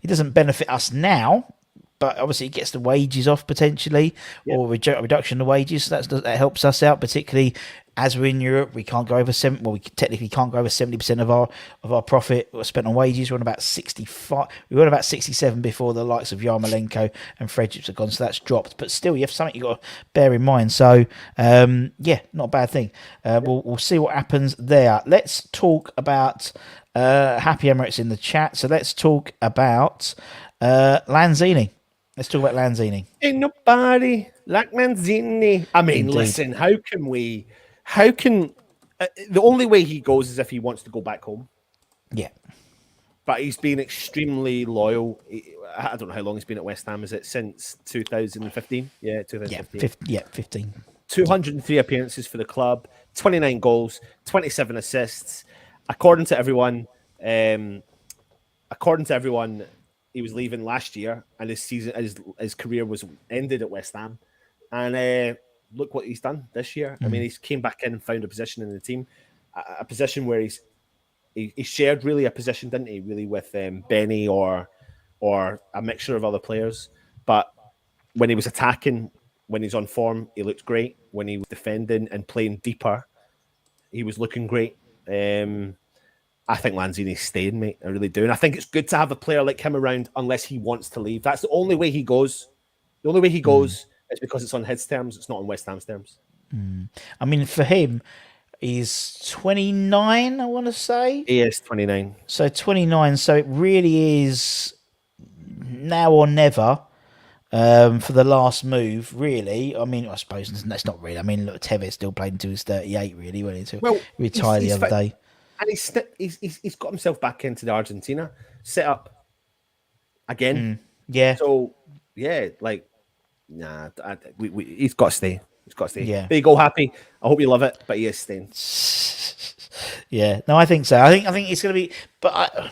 Speaker 1: it doesn't benefit us now, but obviously it gets the wages off potentially, or reduction of wages. So that helps us out, particularly as we're in Europe. We can't go over 70. Well, we technically can't go over 70% of our profit spent on wages. We're on about 65. We were on about 67 before the likes of Yarmolenko and Frederiks have gone. So that's dropped. But still, you have something you got to bear in mind. So not a bad thing. We'll see what happens there. Let's talk about Happy Emirates in the chat. So let's talk about Lanzini. Let's talk about Lanzini.
Speaker 2: Ain't nobody like Lanzini. I mean, listen, how can the only way he goes is if he wants to go back home.
Speaker 1: Yeah.
Speaker 2: But he's been extremely loyal. I don't know how long he's been at West Ham. Is it since 2015? Yeah, 2015.
Speaker 1: 15.
Speaker 2: 203 appearances for the club, 29 goals, 27 assists. According to everyone, he was leaving last year, and his career was ended at West Ham. And look what he's done this year. I mean, he's came back in and found a position in the team, a position where he shared really a position, didn't he? Really with Benny or a mixture of other players. But when he was attacking, when he's on form, he looked great. When he was defending and playing deeper, he was looking great. I think Lanzini's staying, mate. I really do. And I think it's good to have a player like him around unless he wants to leave. That's the only way he goes. The only way he goes is because it's on his terms. It's not on West Ham's terms.
Speaker 1: I mean, for him, he's 29, I want to say.
Speaker 2: He is 29.
Speaker 1: So 29. So it really is now or never for the last move, really. I mean, I suppose that's not really. I mean, look, Tevez still played until he's 38, really, when he retired the other day.
Speaker 2: And he's got himself back into the Argentina set up again.
Speaker 1: Yeah.
Speaker 2: So yeah, he's got to stay. He's got to stay.
Speaker 1: Yeah.
Speaker 2: There you go, Happy. I hope you love it, but he is staying.
Speaker 1: Yeah. No, I think so. I think it's going to be. But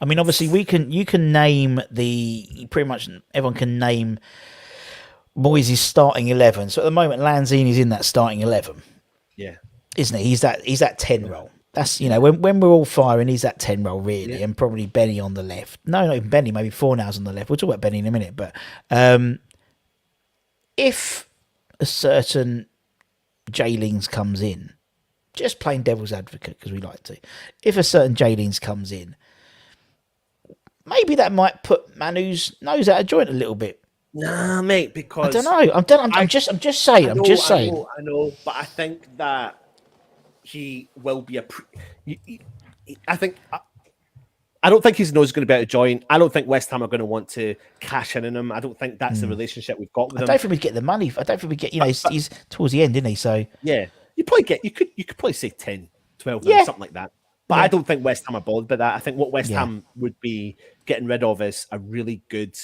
Speaker 1: I mean, obviously, you can name pretty much everyone can name Moyes' starting 11. So at the moment, Lanzini's in that starting 11.
Speaker 2: Yeah.
Speaker 1: Isn't he? He's that 10 role. That's when we're all firing, he's that 10 role really, and probably Benny on the left. No, not even Benny. Maybe Fornals on the left. We'll talk about Benny in a minute. But if a certain J-Lings comes in, just playing devil's advocate because we like to. If a certain J-Lings comes in, maybe that might put Manu's nose out of joint a little bit.
Speaker 2: Nah, mate. Because
Speaker 1: I don't know. I'm just saying.
Speaker 2: I know, but I think that he will be I don't think his nose is going to be out of joint. I don't think West Ham are going to want to cash in on him. I don't think that's the relationship we've got with him.
Speaker 1: I don't think we get the money. I don't think we get. He's towards the end, isn't he? So
Speaker 2: yeah, you could probably say 10, 12, something like that. But I don't think West Ham are bothered by that. I think what West Ham would be getting rid of is a really good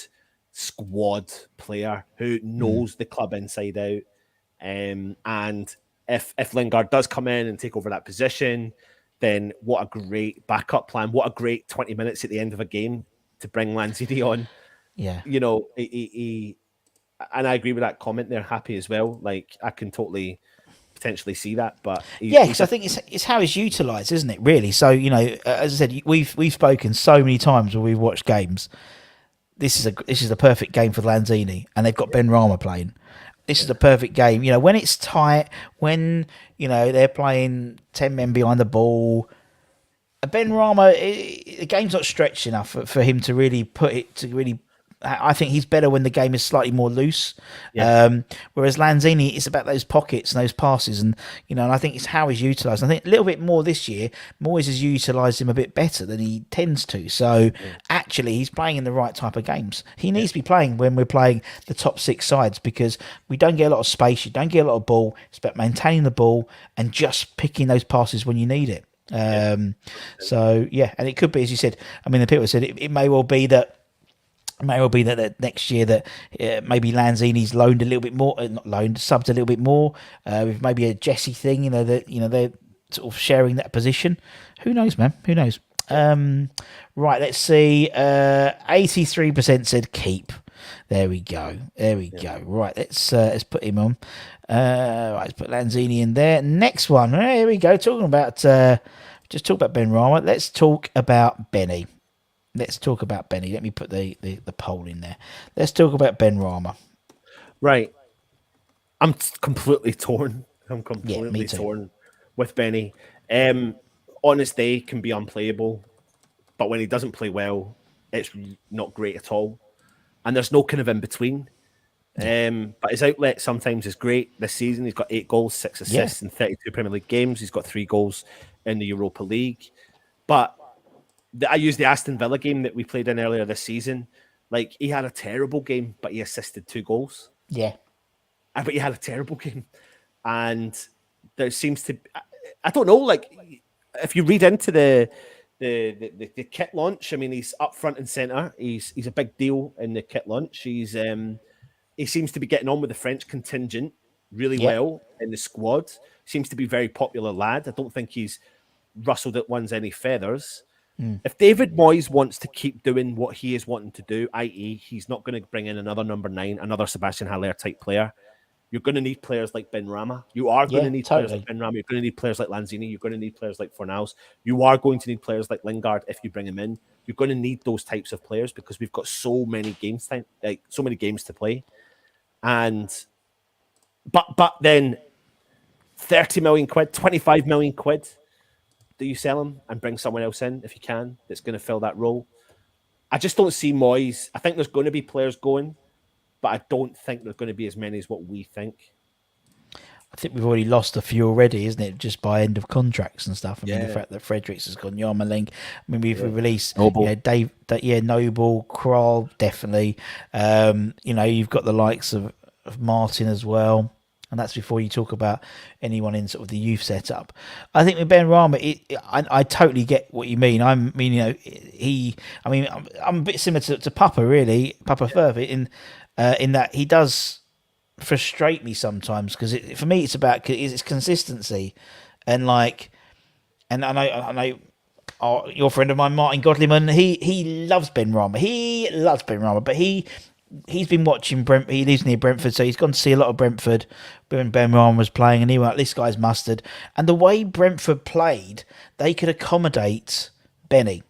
Speaker 2: squad player who knows the club inside out, and if Lingard does come in and take over that position, then what a great backup plan. What a great 20 minutes at the end of a game to bring Lanzini on.
Speaker 1: Yeah.
Speaker 2: He and I agree with that comment there, Happy, as well. Like, I can totally potentially see that. But
Speaker 1: because I think it's how he's utilised, isn't it, really? So, as I said, we've spoken so many times when we've watched games. This is a perfect game for Lanzini, and they've got Ben Rama playing. This is a perfect game. When it's tight, when, they're playing 10 men behind the ball. Ben Rama, the game's not stretched enough for him to really I think he's better when the game is slightly more loose. Yeah. Whereas Lanzini, it's about those pockets and those passes, and and I think it's how he's utilised. I think a little bit more this year, Moyes has utilised him a bit better than he tends to. So actually, he's playing in the right type of games. He needs to be playing when we're playing the top 6 sides, because we don't get a lot of space, you don't get a lot of ball. It's about maintaining the ball and just picking those passes when you need it. And it could be, as you said. I mean, the people said it may well be that It may well be that next year that maybe Lanzini's loaned a little bit more, not loaned, subbed a little bit more, with maybe a Jesse thing. They're sort of sharing that position. Who knows, man? Who knows? Right, let's see. 83% said keep. There we go. Go. Right, let's put him on. Right, let's put Lanzini in there. Next one. Here we go. Talking about just talk about Benrahma. Let's talk about Benny. Let me put the poll in there. Let's talk about Benrahma.
Speaker 2: Right. I'm completely torn. I'm completely torn with Benny. Honest day can be unplayable, but when he doesn't play well, it's not great at all. And there's no kind of in between. But his outlet sometimes is great. This season, he's got 8 goals, 6 assists in 32 Premier League games. He's got 3 goals in the Europa League. But I used the Aston Villa game that we played in earlier this season. Like, he had a terrible game, but he assisted 2 goals.
Speaker 1: Yeah.
Speaker 2: But he had a terrible game. And there seems to... I don't know, like, if you read into the kit launch, I mean, he's up front and centre. He's a big deal in the kit launch. He seems to be getting on with the French contingent really well in the squad. Seems to be a very popular lad. I don't think he's rustled at one's any feathers. If David Moyes wants to keep doing what he is wanting to do, i.e. he's not going to bring in another number 9, another Sebastian Haller type player, you're going to need players like Benrahma. You are going to need players like Benrahma. You're going to need players like Lanzini. You're going to need players like Fornals. You are going to need players like Lingard if you bring him in. You're going to need those types of players because we've got so many games to play. And but then 30 million quid, 25 million quid, do you sell him and bring someone else in if you can that's going to fill that role? I just don't see Moyes. I think there's going to be players going, but I don't think there's going to be as many as what we think.
Speaker 1: I think we've already lost a few already, isn't it? Just by end of contracts and stuff. I mean, the fact that Fredericks has gone, Yarmolenko. I mean, we've released Noble. Noble, Crowe, definitely. You've got the likes of Martin as well. And that's before you talk about anyone in sort of the youth setup. I think with Benrahma, I totally get what you mean. I'm a bit similar to Papa, really, Papa Firth, in that he does frustrate me sometimes because for me it's about its consistency, and I know your friend of mine, Martin Godliman, he loves Benrahma, but he's been watching Brentford. He lives near Brentford, so he's gone to see a lot of Brentford when Benrahma was playing, and he went, this guy's mustard. And the way Brentford played, they could accommodate Benny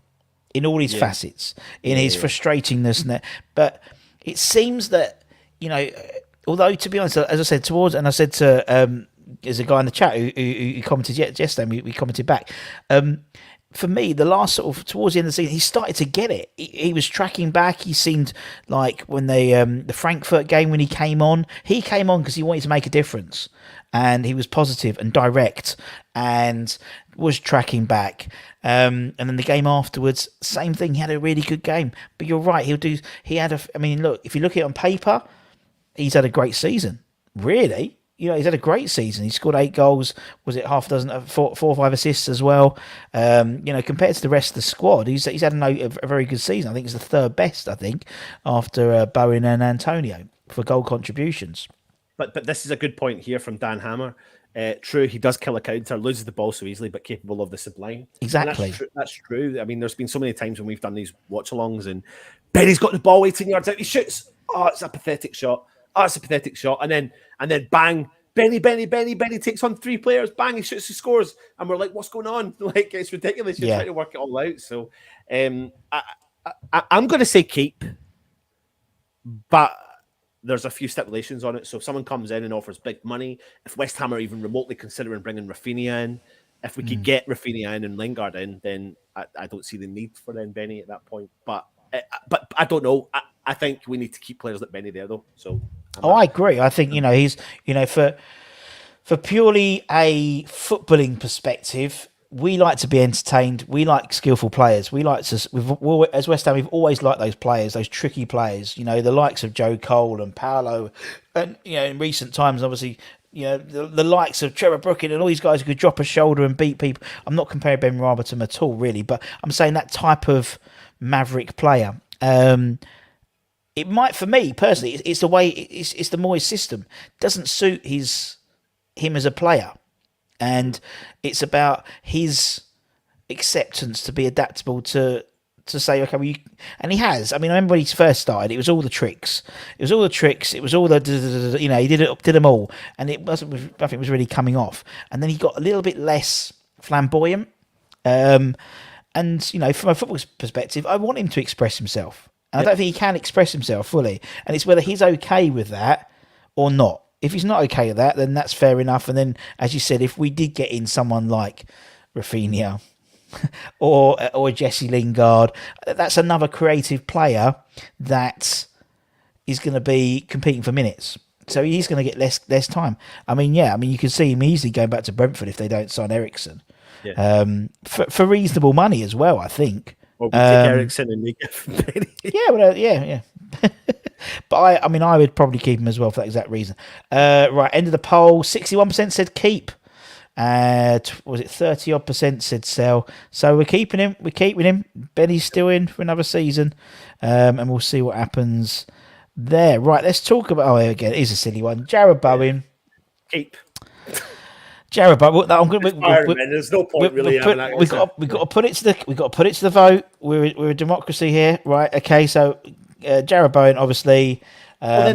Speaker 1: in all his facets, in his frustratingness. And that. But it seems that, although, to be honest, as I said, there's a guy in the chat who commented yesterday, and we commented back. For me, the last sort of towards the end of the season, he started to get it. He was tracking back. He seemed like when the Frankfurt game, when he came on because he wanted to make a difference, and he was positive and direct, and was tracking back. And then the game afterwards, same thing. He had a really good game. But you're right. Look, if you look at it on paper, he's had a great season. Really. He's had a great season. He scored 8 goals. Was it half a dozen, 4 or 5 assists as well? Compared to the rest of the squad, he's had a very good season. I think it's the 3rd best, after Bowie and Antonio for goal contributions.
Speaker 2: But this is a good point here from Dan Hammer. True, he does kill a counter, loses the ball so easily, but capable of the sublime.
Speaker 1: Exactly.
Speaker 2: That's true. I mean, there's been so many times when we've done these watch-alongs and Benny's got the ball 18 yards out. He shoots. Oh, it's a pathetic shot. And then bang, Benny takes on 3 players, bang, he shoots, he scores, and we're like, what's going on? Like, it's ridiculous. You're trying to work it all out. So I'm going to say keep, but there's a few stipulations on it. So if someone comes in and offers big money, if West Ham are even remotely considering bringing Rafinha in, if we could get Rafinha in and Lingard in, then I don't see the need for then Benny at that point. But I don't know. I think we need to keep players like Benny there, though. So
Speaker 1: I agree. I think he's for purely a footballing perspective, we like to be entertained. We like skillful players. We like to. As West Ham, we've always liked those players, those tricky players. The likes of Joe Cole and Paolo, and in recent times, obviously. The likes of Trevor Brooking and all these guys who could drop a shoulder and beat people. I'm not comparing Benrahma to him at all, really, but I'm saying that type of maverick player. It might, for me personally, it's the way it's the Moyes system doesn't suit him as a player, and it's about his acceptance to be adaptable to say, okay, well, and he has. I mean, I remember when he first started, it was all the tricks. It was all the tricks. It was all the, he did them all, and it wasn't. Nothing was really coming off. And then he got a little bit less flamboyant. And from a football perspective, I want him to express himself. And I don't think he can express himself fully. And it's whether he's okay with that or not. If he's not okay with that, then that's fair enough. And then, as you said, if we did get in someone like Rafinha or Jesse Lingard, that's another creative player that is going to be competing for minutes. So he's going to get less time. I mean, you can see him easily going back to Brentford if they don't sign Eriksen.
Speaker 2: Yeah.
Speaker 1: For reasonable money as well, I think.
Speaker 2: Well, we take Eriksen and make it.
Speaker 1: Yeah. But I would probably keep him as well for that exact reason. Right, end of the poll. 61% said keep. Was it 30% said sell? So we're keeping him. We're keeping him. Benny's still in for another season, and we'll see what happens there. Right, let's talk about. Oh, again, it is a silly one. Jarrod Bowen.
Speaker 2: Keep.
Speaker 1: Jarrod Bowen.
Speaker 2: There's no point really.
Speaker 1: We've got to put it to the vote. We're a democracy here, right? Okay, so Jarrod Bowen obviously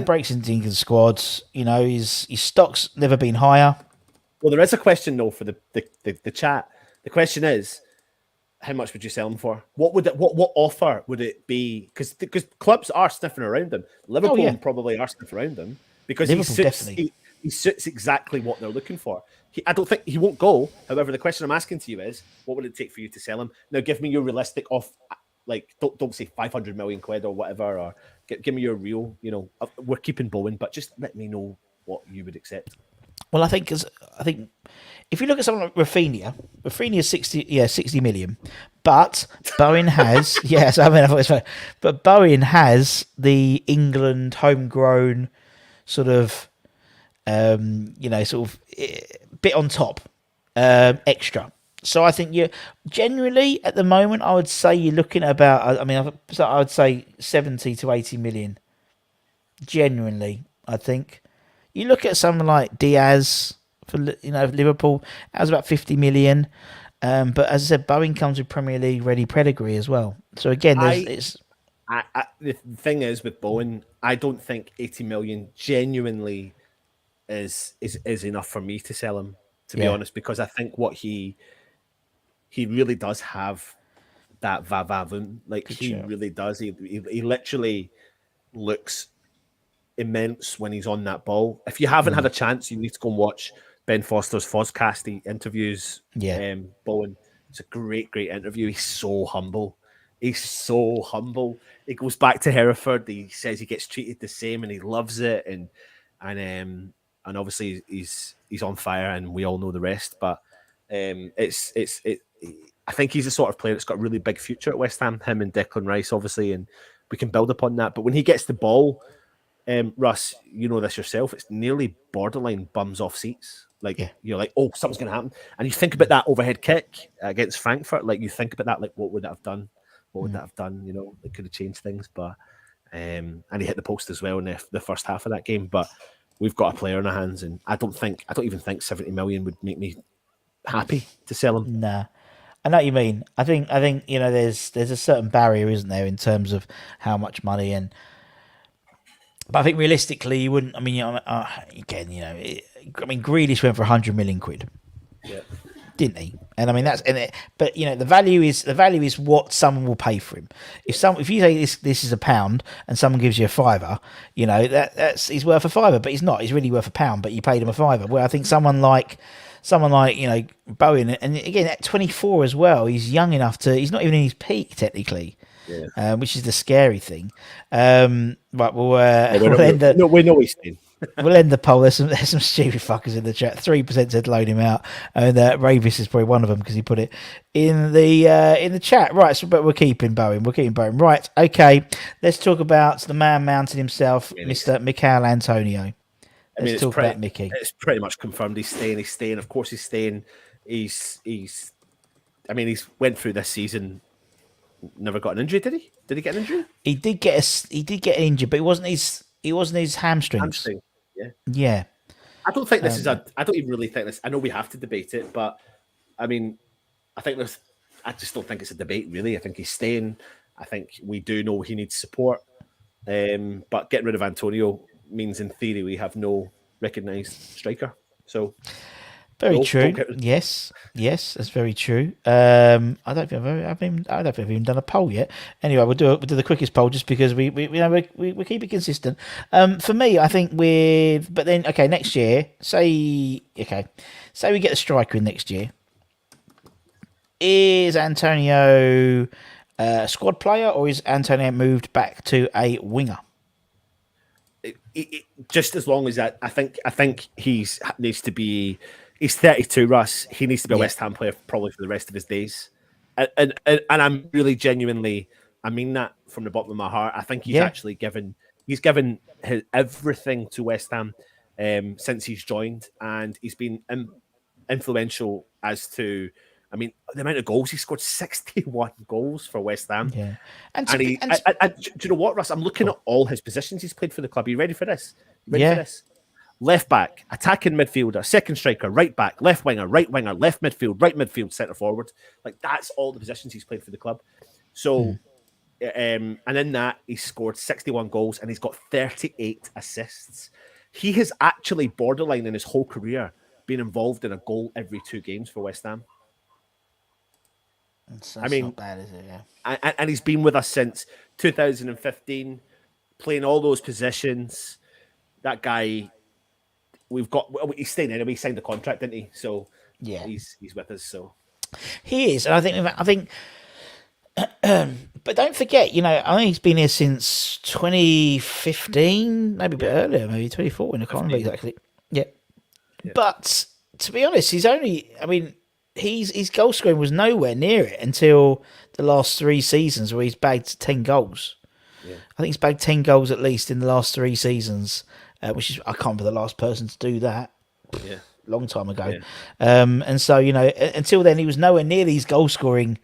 Speaker 1: breaks into England squads. His stock's never been higher.
Speaker 2: Well, there is a question though for the chat. The question is, how much would you sell him for? What offer would it be? Because clubs are sniffing around him. Liverpool probably are sniffing around him because he suits exactly what they're looking for. I don't think he won't go. However, the question I'm asking to you is, what would it take for you to sell him? Now, give me your realistic off. Like, don't say 500 million quid or whatever, or give me your real. We're keeping Bowen, but just let me know what you would accept.
Speaker 1: Well, I think if you look at someone like Rafinha is 60 million, but Bowen has I thought it was but Bowen has the England homegrown sort of bit on top extra. So I think you generally at the moment I would say you're looking at about I would say 70 to 80 million. Genuinely, I think. You look at someone like Diaz for Liverpool, that was about 50 million. But as I said, Bowen comes with Premier League ready pedigree as well. So again,
Speaker 2: the thing is with Bowen, I don't think 80 million genuinely is enough for me to sell him. To be honest, because I think what he really does have that va-va-voom. Like he really does. He literally looks immense when he's on that ball. If you haven't had a chance, you need to go and watch Ben Foster's Fozcast. He interviews Bowen. It's a great interview. He's so humble. He goes back to Hereford. He says he gets treated the same and he loves it. And obviously he's on fire, and we all know the rest. But I think he's the sort of player that's got a really big future at West Ham. Him and Declan Rice, obviously, and we can build upon that. But when he gets the ball, Russ, you know this yourself, it's nearly borderline bums off seats. You're like, oh, something's going to happen. And you think about that overhead kick against Frankfurt. Like, you think about that, like, what would that have done? It could have changed things. But and he hit the post as well in the first half of that game. But we've got a player in our hands, and I don't even think 70 million would make me happy to sell him.
Speaker 1: Nah. I know what you mean. I think there's a certain barrier, isn't there, in terms of how much money but I think realistically, you wouldn't. I mean, Grealish went for 100 million quid, didn't he? And I mean but the value is what someone will pay for him. If you say this is £1 and someone gives you a fiver, that's he's worth a fiver, but he's not. He's really worth £1, but you paid him a fiver. Where I think someone like Bowen, and again at 24 as well, he's young enough to. He's not even in his peak technically. Yeah. Which is the scary thing. But we'll end the.
Speaker 2: No, we know he's in.
Speaker 1: We'll end the poll. There's some stupid fuckers in the chat. 3% said load him out, and Ravis is probably one of them because he put it in the chat. Right, so but we're keeping Bowen. Right, okay. Let's talk about the man mountain himself, Mr. Mikel Antonio. Let's talk about Mickey.
Speaker 2: It's pretty much confirmed. He's staying. Of course, he's staying. He's went through this season never got an injury, did he? Did he get an injury?
Speaker 1: He did get injured, but it wasn't his hamstrings.
Speaker 2: Hamstring. Yeah.
Speaker 1: Yeah.
Speaker 2: I don't think this is I don't even really think this. I know we have to debate it, but I mean, I just don't think it's a debate, really. I think he's staying. I think we do know he needs support. But getting rid of Antonio means, in theory, we have no recognised striker. So,
Speaker 1: very true. Yes, that's very true. I don't think I've even done a poll yet. Anyway, we'll do the quickest poll just because we keep it consistent. For me, I think but then next year, say we get a striker in next year. Is Antonio a squad player, or is Antonio moved back to a winger?
Speaker 2: Just as long as that, I think needs to be. He's 32, Russ. He needs to be a West Ham player probably for the rest of his days. And I'm really genuinely, I mean that from the bottom of my heart. I think he's actually given his everything to West Ham since he's joined, and he's been influential as to, I mean, the amount of goals he scored. 61 goals for West Ham.
Speaker 1: Yeah.
Speaker 2: And do you know what, Russ? I'm looking at all his positions he's played for the club. Are you ready for this? For this? Left back, attacking midfielder, second striker, right back, left winger, right winger, left midfield, right midfield, centre forward. Like, that's all the positions he's played for the club. So, and in that, he's scored 61 goals and he's got 38 assists. He has actually borderline in his whole career been involved in a goal every 2 games for West Ham.
Speaker 1: That's not bad, is it?
Speaker 2: Yeah. And he's been with us since 2015, playing all those positions. That guy, he's staying anyway. He signed the contract, didn't he? So yeah, he's with us. So
Speaker 1: he is, and I think. But don't forget, I think he's been here since 2015, maybe a bit earlier, maybe 2014. I can't remember exactly. Yeah. But to be honest, his goal scoring was nowhere near it until the last 3 seasons where he's bagged 10 goals. Yeah. I think he's bagged 10 goals at least in the last 3 seasons, which is, I can't remember the last person to do that. Yeah. Long time ago. Yeah. And so, until then, he was nowhere near these goal scoring,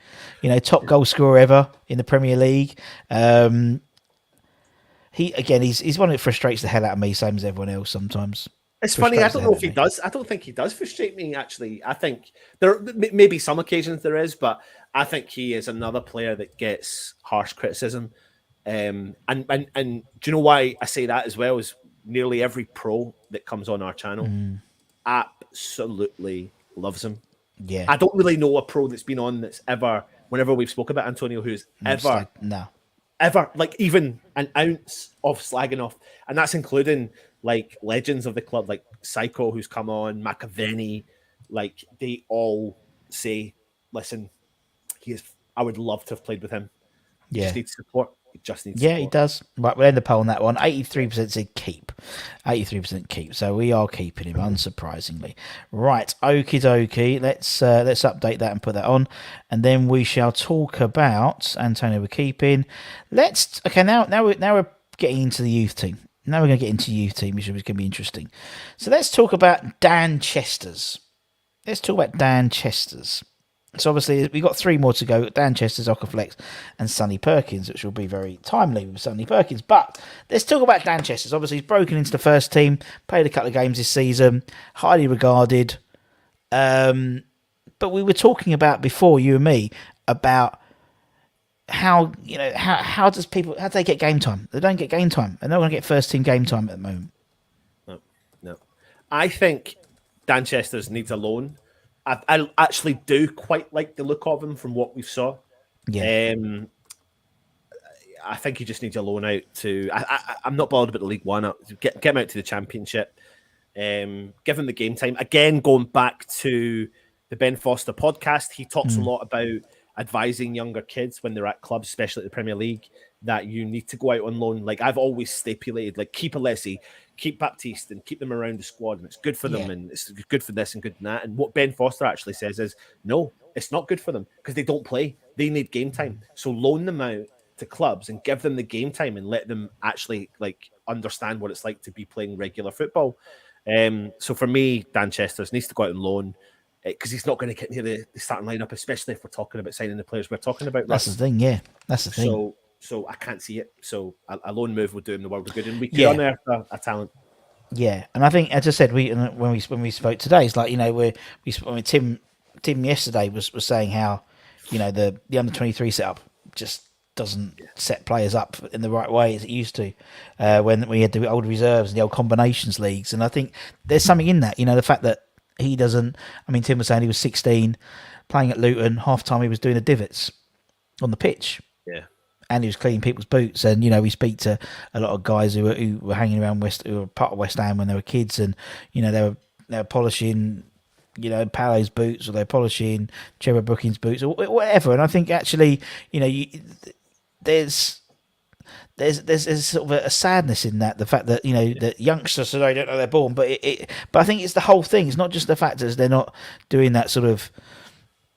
Speaker 1: top goal scorer ever in the Premier League. He's one that frustrates the hell out of me, same as everyone else sometimes.
Speaker 2: It's funny. I don't know if he does. I don't think he does frustrate me, actually. I think there maybe some occasions there is, but I think he is another player that gets harsh criticism. And do you know why I say that as well? Is nearly every pro that comes on our channel absolutely loves him. Yeah. I don't really know a pro that's been on that's ever, whenever we've spoke about Antonio, who's ever like even an ounce of slagging off, and that's including like legends of the club, like Psycho, who's come on, McAvenny, like they all say, listen, I would love to have played with him. He just needs support.
Speaker 1: Yeah, he does. Right, we'll end the poll on that one. 83% said keep. 83% keep. So we are keeping him, unsurprisingly. Right, okie dokie. Let's update that and put that on, and then we shall talk about Antonio we're keeping. Now we're getting into the youth team. Now we're going to get into youth team, which is going to be interesting. So let's talk about Dan Chesters. So obviously we've got 3 more to go: Dan Chesters, Okaflex, and Sonny Perkins, which will be very timely with Sonny Perkins. But let's talk about Dan Chesters. Obviously he's broken into the first team, played a couple of games this season, highly regarded. But we were talking about before, you and me, about how how do they get game time? They don't get game time, and they're not going to get first team game time at the moment.
Speaker 2: No. I think Dan Chesters needs a loan. I actually do quite like the look of him from what we saw. Yeah. I think he just needs a loan out to. I'm not bothered about the League One. Get him out to the Championship. Give him the game time. Again, going back to the Ben Foster podcast, he talks a lot about advising younger kids when they're at clubs, especially at the Premier League, that you need to go out on loan. Like I've always stipulated, like keep Alessi, keep Baptiste, and keep them around the squad, and it's good for them, and it's good for this and good for that. And what Ben Foster actually says is, no, it's not good for them because they don't play. They need game time. So loan them out to clubs and give them the game time and let them actually like understand what it's like to be playing regular football. So for me, Dan Chesters needs to go out on loan. because he's not going to get near the starting lineup, especially if we're talking about signing the players we're talking about.
Speaker 1: That's the thing, yeah. That's the thing.
Speaker 2: So I can't see it. So a loan move would do him the world of good, and we could unearth a talent.
Speaker 1: Yeah, and I think, as I said, when we spoke today, it's like, Tim yesterday was saying how, the under 23 setup just doesn't set players up in the right way as it used to, when we had the old reserves and the old combinations leagues, and I think there's something in that. The fact that he doesn't. I mean, Tim was saying he was 16, playing at Luton. Half time he was doing the divots on the pitch.
Speaker 2: Yeah.
Speaker 1: And he was cleaning people's boots, and we speak to a lot of guys who were hanging around who were part of West Ham when they were kids, and they were polishing, Paolo's boots, or they're polishing Trevor Brookings' boots, or whatever. And I think actually, there's sort of a sadness in that, the fact that that youngsters today don't know they're born, but I think it's the whole thing. It's not just the fact that they're not doing that sort of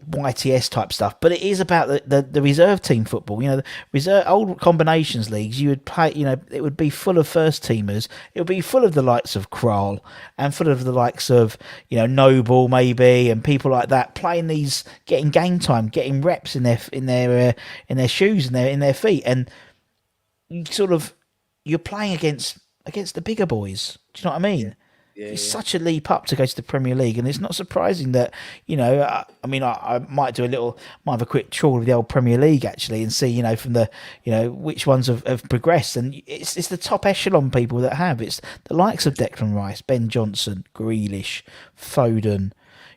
Speaker 1: YTS type stuff, but it is about the reserve team football. The reserve old combinations leagues, you would play, it would be full of first teamers. It would be full of the likes of Crowe and full of the likes of Noble maybe, and people like that playing these, getting game time, getting reps in their shoes and in their feet, and you're playing against the bigger boys. Do you know what I mean? Yeah, it's such a leap up to go to the Premier League, and it's not surprising that I might have a quick tour of the old Premier League actually, and see from the which ones have progressed, and it's the top echelon people that have. It's the likes of Declan Rice, Ben Johnson, Grealish, Foden,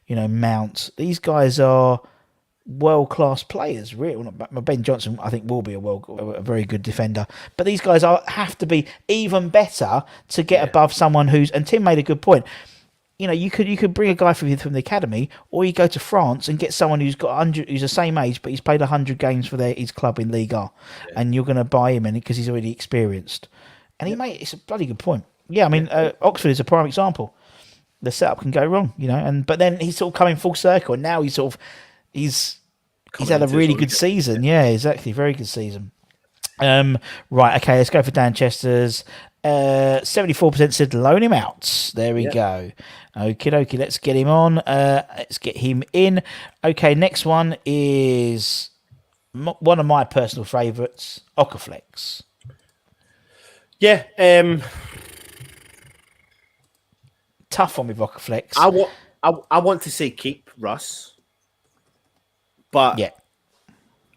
Speaker 1: Mount. These guys are world-class players, really. Ben Johnson, I think, will be a very good defender, but these guys have to be even better to get above someone who's. And Tim made a good point. You could bring a guy from the academy, or you go to France and get someone who's got 100, who's the same age, but he's played 100 games for his club in Liga, and you're going to buy him in because he's already experienced. And it's a bloody good point. Yeah, I mean, Oxford is a prime example. The setup can go wrong, but then he's sort of coming full circle, and now he's had a really good season. Yeah, exactly. Very good season. Right, okay, let's go for Dan Chester's. 74% said loan him out. There we go. Okie dokie, let's get him on. Let's get him in. Okay, next one is one of my personal favourites, Okaflex.
Speaker 2: Yeah.
Speaker 1: Tough one with Okaflex.
Speaker 2: I want to say keep Russ. But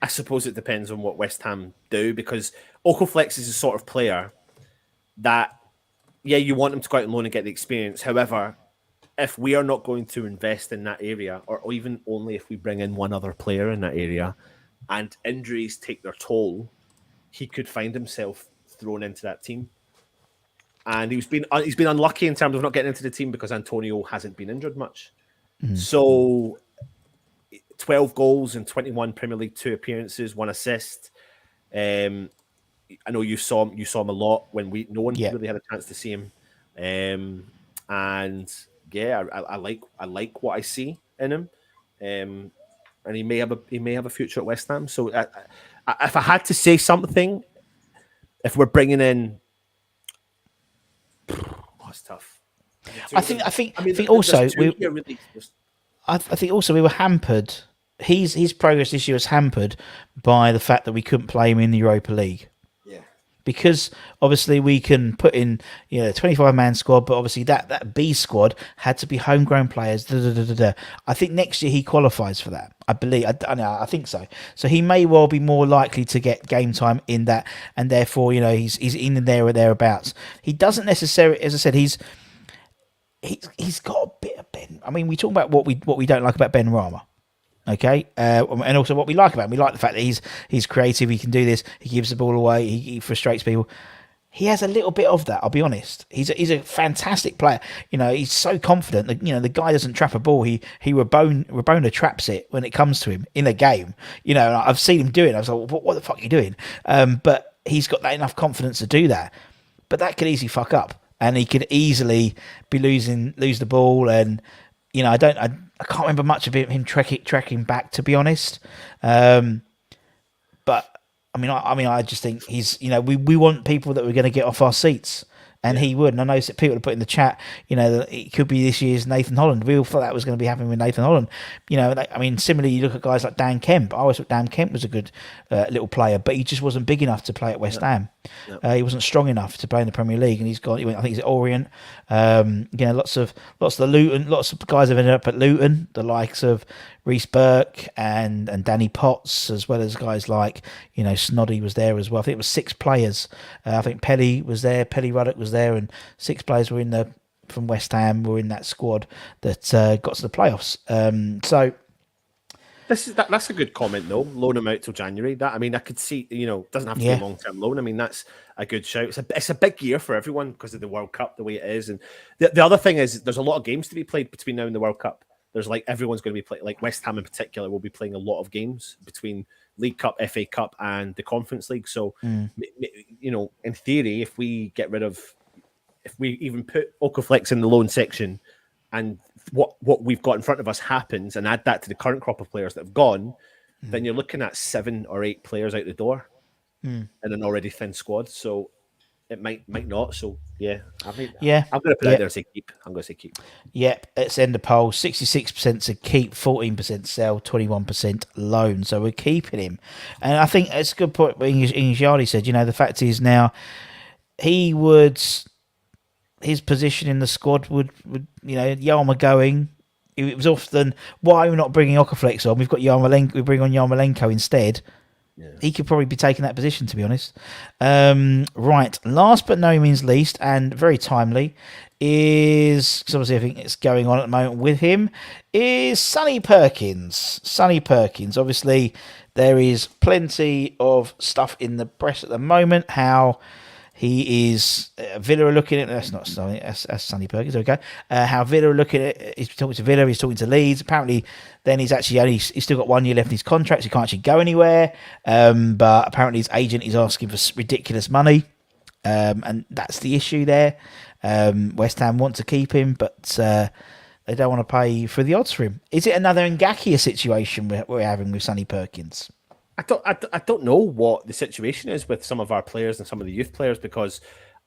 Speaker 2: I suppose it depends on what West Ham do, because Okaflex is a sort of player that, you want him to go out on loan and get the experience. However, if we are not going to invest in that area, or even only if we bring in one other player in that area, and injuries take their toll, he could find himself thrown into that team. And he's been unlucky in terms of not getting into the team because Antonio hasn't been injured much. So 12 goals in 21 Premier League 2 appearances, 1 assist. I know you saw him a lot when no one really had a chance to see him. And I like what I see in him. And he may have a future at West Ham. So if I had to say something, if we're bringing in, it's tough.
Speaker 1: I think also we were hampered. His progress this year was hampered by the fact that we couldn't play him in the Europa League.
Speaker 2: Yeah.
Speaker 1: Because obviously we can put in 25-man squad, but obviously that B squad had to be homegrown players. I think next year he qualifies for that. I believe. I think so. So he may well be more likely to get game time in that, and therefore he's in there or thereabouts. He doesn't necessarily, as I said, he's got a bit of Ben. I mean, we talk about what we don't like about Ben Rama. Okay, and also what we like about him. We like the fact that he's creative. He can do this. He gives the ball away. He frustrates people. He has a little bit of that. I'll be honest. He's a fantastic player. He's so confident. The guy doesn't trap a ball. He Rabona traps it when it comes to him in a game. I've seen him do it. I was like, what the fuck are you doing? But he's got that enough confidence to do that. But that could easily fuck up, and he could easily lose the ball. And I can't remember much of him tracking back, to be honest. But I just think he's. We want people that we're going to get off our seats, and he would. And I know people have put in the chat, that it could be this year's Nathan Holland. We all thought that was going to be happening with Nathan Holland. Similarly, you look at guys like Dan Kemp. I always thought Dan Kemp was a good little player, but he just wasn't big enough to play at West Ham. He wasn't strong enough to play in the Premier League, and he's gone. I think he's at Orient. Lots of the Luton. Lots of guys have ended up at Luton. The likes of Reece Burke and Danny Potts, as well as guys like Snoddy was there as well. I think it was 6 players. I think Pelly was there, Pelly Ruddock was there, and 6 players were from West Ham were in that squad that got to the playoffs. So
Speaker 2: that's a good comment though. Loan him out till January. That I could see. Doesn't have to be a long-term loan. That's a good shout. It's a big year for everyone because of the World Cup the way it is, and the other thing is there's a lot of games to be played between now and the World Cup. There's everyone's going to be playing. Like West Ham in particular will be playing a lot of games between League Cup, FA Cup, and the Conference League. So, in theory, if we even put Okaflex in the loan section, and what we've got in front of us happens, and add that to the current crop of players that have gone, then you're looking at 7 or 8 players out the door in an already thin squad. So it might not. So I'm going to put it out there and say keep. I'm going to say keep.
Speaker 1: Yep, let's end the poll. 66% to keep, 14% sell, 21% loan. So we're keeping him. And I think it's a good point what English Yardley said. The fact is now his position in the squad would Yarma going. It was often, why are we not bringing Okaflex on? We've got Yarmolenko, we bring on Yarmolenko instead. Yeah. He could probably be taking that position, to be honest. Right, last but no means least, and very timely, is, because obviously I think it's going on at the moment with him, is Sonny Perkins. Sonny Perkins. Obviously, there is plenty of stuff in the press at the moment, how he is, Villa are looking at, that's not Sonny, that's Sonny Perkins, okay. How Villa are looking at, he's talking to Villa, he's talking to Leeds. Apparently, then he's still got 1 year left in his contract, so he can't actually go anywhere. But apparently his agent is asking for ridiculous money. And that's the issue there. West Ham want to keep him, but they don't want to pay for the odds for him. Is it another Ngakia situation we're having with Sonny Perkins?
Speaker 2: I don't know what the situation is with some of our players and some of the youth players, because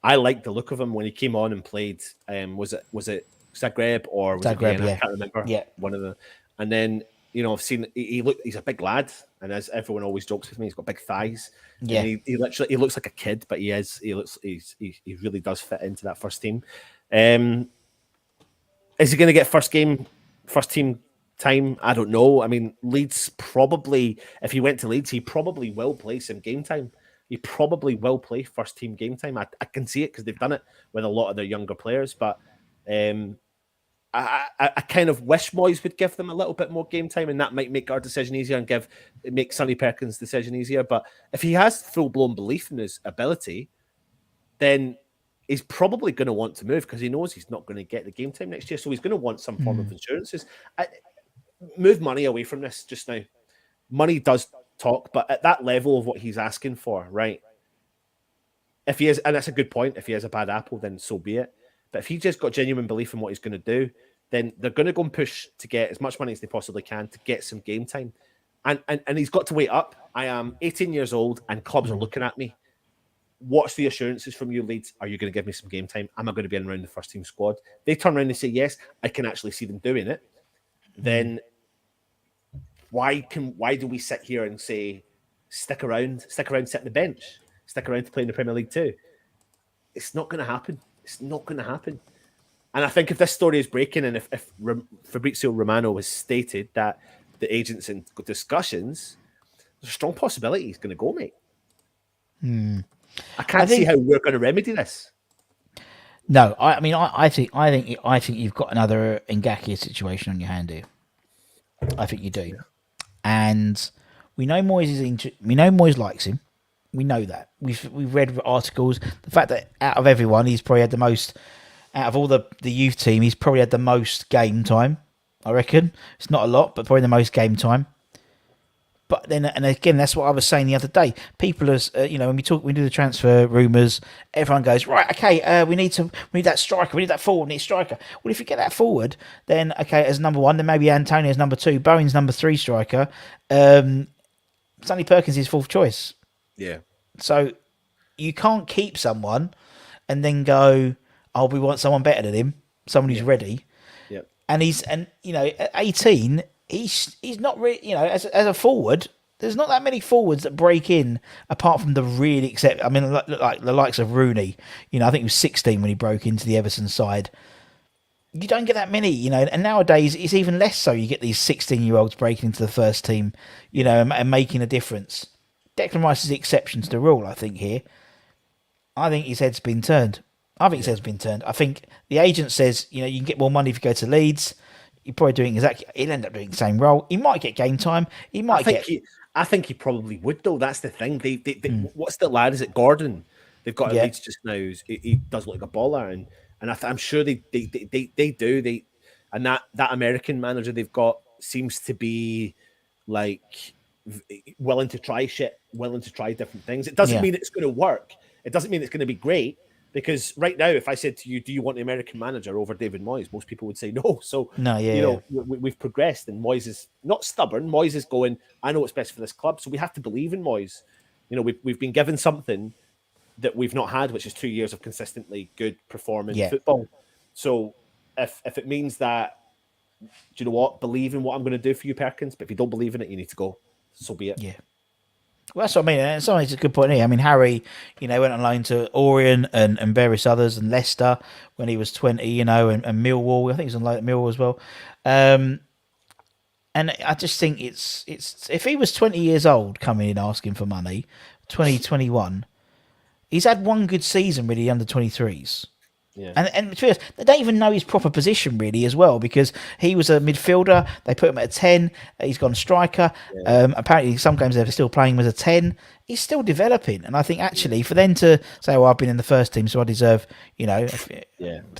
Speaker 2: I liked the look of him when he came on and played. Was it Zagreb or was
Speaker 1: Zagreb?
Speaker 2: It Vienna? I can't remember.
Speaker 1: Yeah,
Speaker 2: one of them. And then I've seen he's a big lad, and as everyone always jokes with me, he's got big thighs.
Speaker 1: Yeah,
Speaker 2: and he looks like a kid, but he really does fit into that first team. Is he going to get first team time? I don't know. Leeds probably, if he went to Leeds, he probably will play some game time. He probably will play first team game time. I can see it because they've done it with a lot of their younger players. But I kind of wish Moyes would give them a little bit more game time, and that might make our decision easier and make Sonny Perkins' decision easier. But if he has full blown belief in his ability, then he's probably going to want to move because he knows he's not going to get the game time next year. So he's going to want some form of insurances. Move money away from this just now. Money does talk, but at that level of what he's asking for, right? If he is, and that's a good point, if he has a bad apple, then so be it. But if he just got genuine belief in what he's going to do, then they're going to go and push to get as much money as they possibly can to get some game time. And he's got to wait up. I am 18 years old and clubs are looking at me. What's the assurances from you, Leeds? Are you going to give me some game time? Am I going to be in around the first team squad? They turn around and say, yes, I can actually see them doing it. Then why do we sit here and say, stick around, sit on the bench, stick around to play in the Premier League too? It's not going to happen. It's not going to happen. And I think if this story is breaking, and if Fabrizio Romano has stated that the agent's in discussions, there's a strong possibility he's going to go, mate. I can't see how we're going to remedy this.
Speaker 1: No, I think you've got another Ngakia situation on your hand here. I think you do, and we know Moyes likes him. We know that. We've read articles. The fact that out of everyone, he's probably had the most. Out of all the youth team, he's probably had the most game time. I reckon it's not a lot, but probably the most game time. But then, and again, that's what I was saying the other day. People, when we do the transfer rumours, everyone goes, right, okay, we need that striker, we need that forward, we need a striker. Well, if you get that forward, then okay, as number one, then maybe Antonio's number two, Bowie's number three striker, Sonny Perkins is fourth choice.
Speaker 2: Yeah.
Speaker 1: So you can't keep someone and then go, "Oh, we want someone better than him, someone who's ready."
Speaker 2: Yeah.
Speaker 1: And at 18, he's not really, as a forward. There's not that many forwards that break in, apart from the really I mean, like the likes of Rooney. I think he was 16 when he broke into the Everton side. You don't get that many, and nowadays it's even less so. You get these 16-year-olds breaking into the first team, and making a difference. Declan Rice is the exception to the rule, I think, here. I think his head's been turned. I think the agent says, you can get more money if you go to Leeds. You're probably doing he'll end up doing the same role. He might get game time.
Speaker 2: I think he probably would, though. That's the thing. They what's the lad? Is it Gordon? They've got at Leeds just now. He does look like a baller, and I'm sure they do. And that American manager they've got seems to be like willing to try shit, willing to try different things. It doesn't mean it's going to work. It doesn't mean it's going to be great. Because right now, if I said to you, "Do you want the American manager over David Moyes?" most people would say no. So we've progressed, and Moyes is not stubborn. Moyes is going, "I know what's best for this club," so we have to believe in Moyes. We've been given something that we've not had, which is 2 years of consistently good performing football. So if it means that, do you know what? Believe in what I'm going to do for you, Perkins. But if you don't believe in it, you need to go. So be it.
Speaker 1: Yeah. Well, that's what I mean. And it's a good point here. I mean, Harry, went on loan to Orient and various others and Leicester when he was 20, and Millwall. I think he was on loan at Millwall as well. And I just think it's if he was 20 years old coming in asking for money, 2021, he's had one good season really under 23s. Yeah. And to be honest, they don't even know his proper position really as well, because he was a midfielder. They put him at a 10. He's gone striker. Yeah. Apparently, some games they're still playing him as a 10. He's still developing, and I think actually for them to say, "Well, I've been in the first team, so I deserve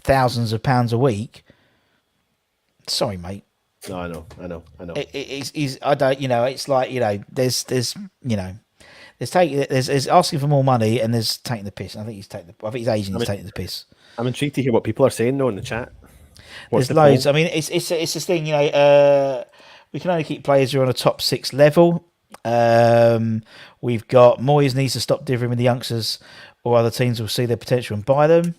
Speaker 1: thousands of pounds a week." Sorry, mate.
Speaker 2: No, I know.
Speaker 1: It's I don't. It's like there's asking for more money, and there's taking the piss. I think his agent is taking the piss.
Speaker 2: I'm intrigued to hear what people are saying though in the chat.
Speaker 1: There's loads. Poll? I mean, it's this thing. We can only keep players who are on a top 6 level. We've got Moyes needs to stop differing with the youngsters, or other teams will see their potential and buy them.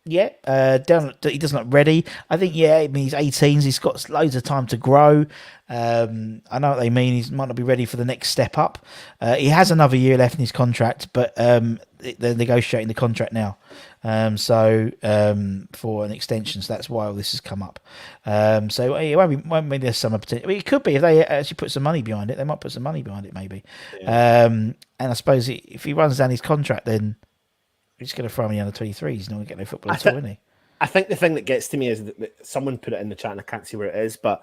Speaker 1: Yeah, he doesn't look ready. I think, he's 18. He's got loads of time to grow. I know what they mean. He might not be ready for the next step up. He has another year left in his contract, but they're negotiating the contract now. For an extension, so that's why all this has come up. So it won't be there's some potential. I mean, it could be if they actually put some money behind it. They might put some money behind it, maybe. Yeah. And I suppose if he runs down his contract, then he's just going to throw him in the under 23s. He's not going to get no football at all, isn't he?
Speaker 2: I think the thing that gets to me is that someone put it in the chat, and I can't see where it is, but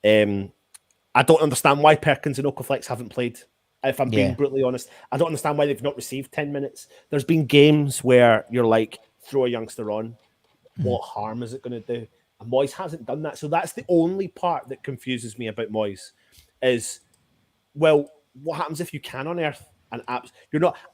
Speaker 2: I don't understand why Perkins and Okaflex haven't played. If I'm being brutally honest, I don't understand why they've not received 10 minutes. There's been games where you're like, throw a youngster on. What harm is it going to do? And Moyes hasn't done that. So that's the only part that confuses me about Moyes is, well, what happens if you can unearth an apps?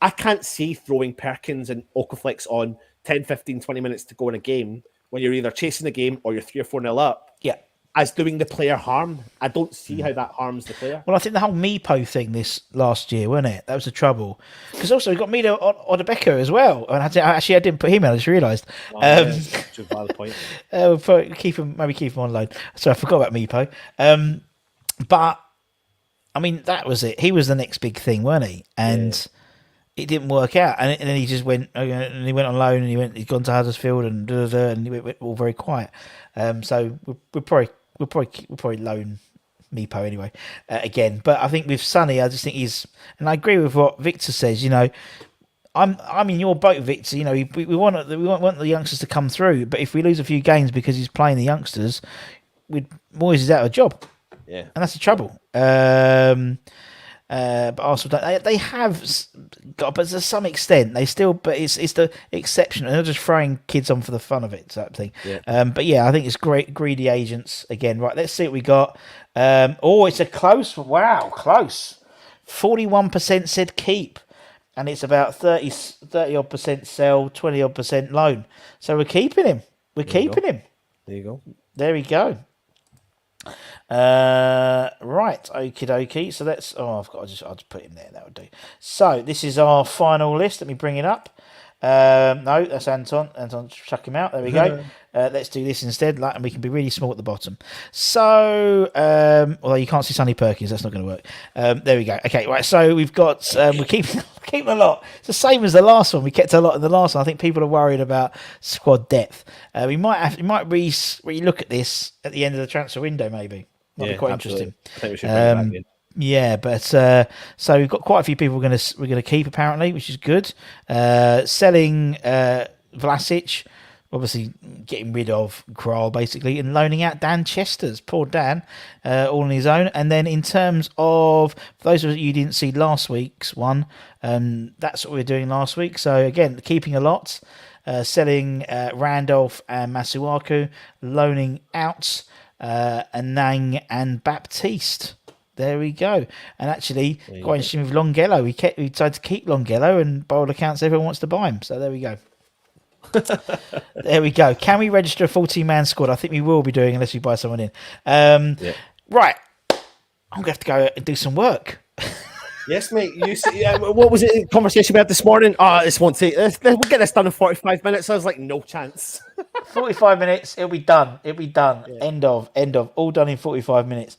Speaker 2: I can't see throwing Perkins and Okaflex on 10, 15, 20 minutes to go in a game when you're either chasing a game or you're 3 or 4-0 up. Yeah. As doing the player harm. I don't see how that harms the player.
Speaker 1: Well, I think the whole Meepo thing this last year, wasn't it? That was the trouble. Because also we got Mido Odebeko as well. And I didn't put him in. I just realised.
Speaker 2: That's a valid point.
Speaker 1: We'll keep him on loan. So I forgot about Meepo. But I mean, that was it. He was the next big thing, weren't he? And it didn't work out. And then he just went. And he went on loan, and he's gone to Huddersfield, and and he went all very quiet. So we'll probably loan Meepo anyway again. But I think with Sonny, I just think and I agree with what Victor says. I'm in your boat, Victor. We want the youngsters to come through, but if we lose a few games because he's playing the youngsters, Moyes is out of a job. Yeah, and that's the trouble. But Arsenal don't. They have got, but to some extent they still. But it's the exception, and they're just throwing kids on for the fun of it, type thing. Yeah. But I think it's great greedy agents again. Right, let's see what we got. It's a close. Wow, close. 41% said keep, and it's about 30 odd percent sell, 20 odd percent loan. So we're keeping him. We're keeping him.
Speaker 2: There you go.
Speaker 1: There we go. Right, okie dokie. So that's I'll just put him there. That would do. So this is our final list. Let me bring it up. No, that's Anton. Anton, chuck him out. There we go. Let's do this instead, and we can be really small at the bottom. So, although you can't see Sonny Perkins, that's not going to work. There we go. Okay, right. So we've got we're keeping a lot. It's the same as the last one. We kept a lot in the last one. I think people are worried about squad depth. We might re-look at this at the end of the transfer window. Maybe might be quite interesting.
Speaker 2: I think we should bring it back in.
Speaker 1: Yeah, but so we've got quite a few people we're gonna keep apparently, which is good. Selling Vlasic, obviously getting rid of Crowe basically, and loaning out Dan Chester's. Poor Dan, all on his own. And then in terms of for those of you who didn't see last week's one, that's what we were doing last week. So again, keeping a lot, selling Randolph and Masuaku, loaning out Anang and Baptiste. There we go. And actually, quite interesting with Longhello. We decided to keep Longhello, and by all accounts, everyone wants to buy him. So there we go. There we go. Can we register a 14-man squad? I think we will be doing unless we buy someone in. Right. I'm going to have to go and do some work.
Speaker 2: Yes, mate. What was it? Conversation we had this morning? This won't take. We'll get this done in 45 minutes. I was like, no chance.
Speaker 1: 45 minutes. It'll be done. Yeah. End of. All done in 45 minutes.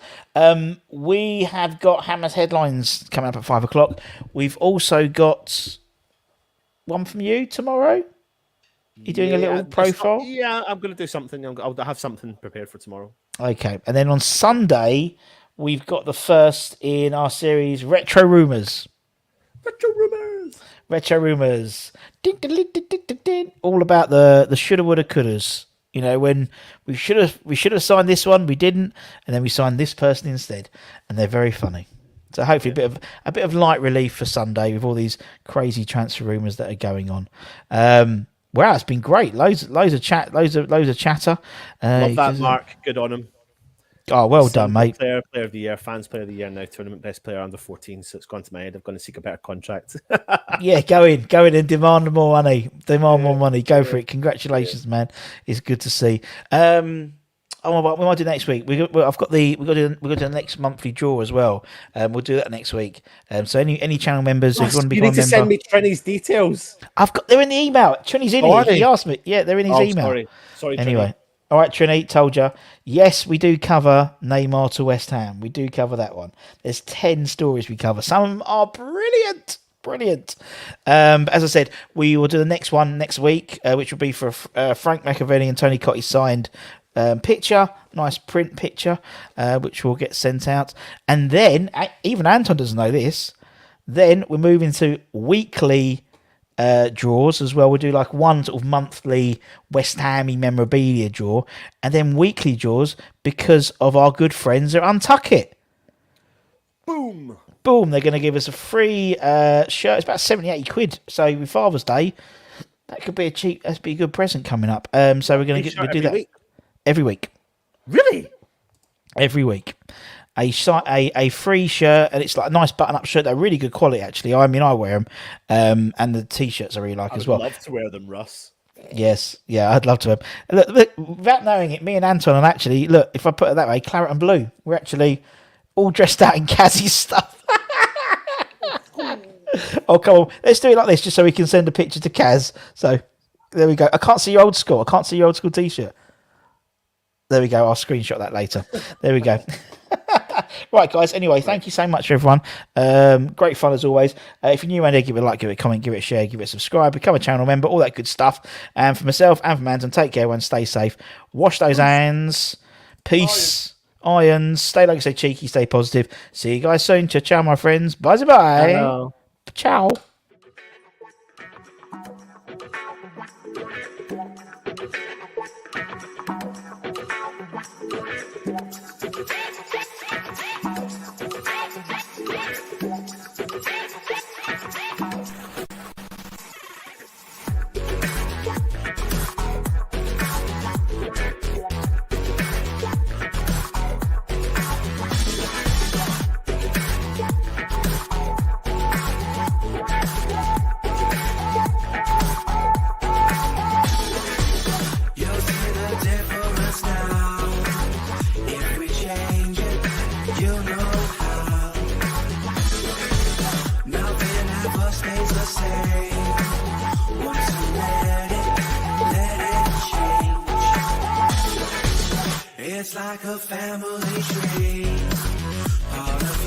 Speaker 1: We have got Hammer's headlines coming up at 5 o'clock. We've also got one from you tomorrow. You doing a little profile?
Speaker 2: I'm going to do something. I'll have something prepared for tomorrow. Okay,
Speaker 1: and then on Sunday, we've got the first in our series, Retro Rumours. Ding, ding, ding, ding, ding, ding. All about the shoulda, woulda, couldas. You know, when we should have signed this one, we didn't, and then we signed this person instead, and they're very funny. So hopefully a bit of light relief for Sunday with all these crazy transfer rumours that are going on. Wow, it's been great. Loads of chatter.
Speaker 2: Love that, Mark. Good on him.
Speaker 1: Oh, well done, mate.
Speaker 2: Player of the year, fans player of the year now, tournament best player under 14. So it's gone to my head. I'm going to seek a better contract.
Speaker 1: Yeah, go in and demand more money. More money. Go for it. Congratulations, man. It's good to see. What we might do next week. We've got to do the next monthly draw as well. We'll do that next week. So any channel members, if you want to be one member,
Speaker 2: send me Trini's details.
Speaker 1: They're in the email. Trini's in here. He asked me. Yeah, they're in his email.
Speaker 2: Sorry.
Speaker 1: Anyway. Trini. All right, Trini, told you. Yes, we do cover Neymar to West Ham. We do cover that one. There's 10 stories we cover. Some of them are brilliant. But as I said, we will do the next one next week, which will be for Frank McAvenny and Tony Cotty signed picture, nice print picture, which will get sent out. And then, even Anton doesn't know this, then we're moving to weekly draws as well. We'll do like one sort of monthly West Hammy memorabilia draw, and then weekly draws because of our good friends at Untuck Boom! They're going to give us a free shirt. It's about 70-80 quid. So with Father's Day, that could be that'd be a good present coming up. So we're going to do that every week.
Speaker 2: Really?
Speaker 1: Every week. A free shirt, and it's like a nice button-up shirt. They're really good quality, actually. I mean, I wear them, and the t-shirts I really like as well.
Speaker 2: I'd love to wear them, Russ.
Speaker 1: Yes, yeah, I'd love to wear them. Look, without knowing it, me and Anton are actually, look, if I put it that way, claret and blue. We're actually all dressed out in Kazzy's stuff. Oh, come on. Let's do it like this, just so we can send a picture to Kaz. So, there we go. I can't see your old school. t-shirt. There we go. I'll screenshot that later. There we go. Right, guys. Anyway, thank you so much, everyone. Great fun as always. If you're new around here, give it a like, give it a comment, give it a share, give it a subscribe, become a channel member, all that good stuff. And for myself and for Anton, take care, everyone. Stay safe. Wash those hands. Peace. Irons. Stay, like I say, cheeky. Stay positive. See you guys soon. Ciao, my friends. Bye.
Speaker 2: Hello.
Speaker 1: Ciao.
Speaker 3: Stays the same. Want to let it change. It's like a family tree. All of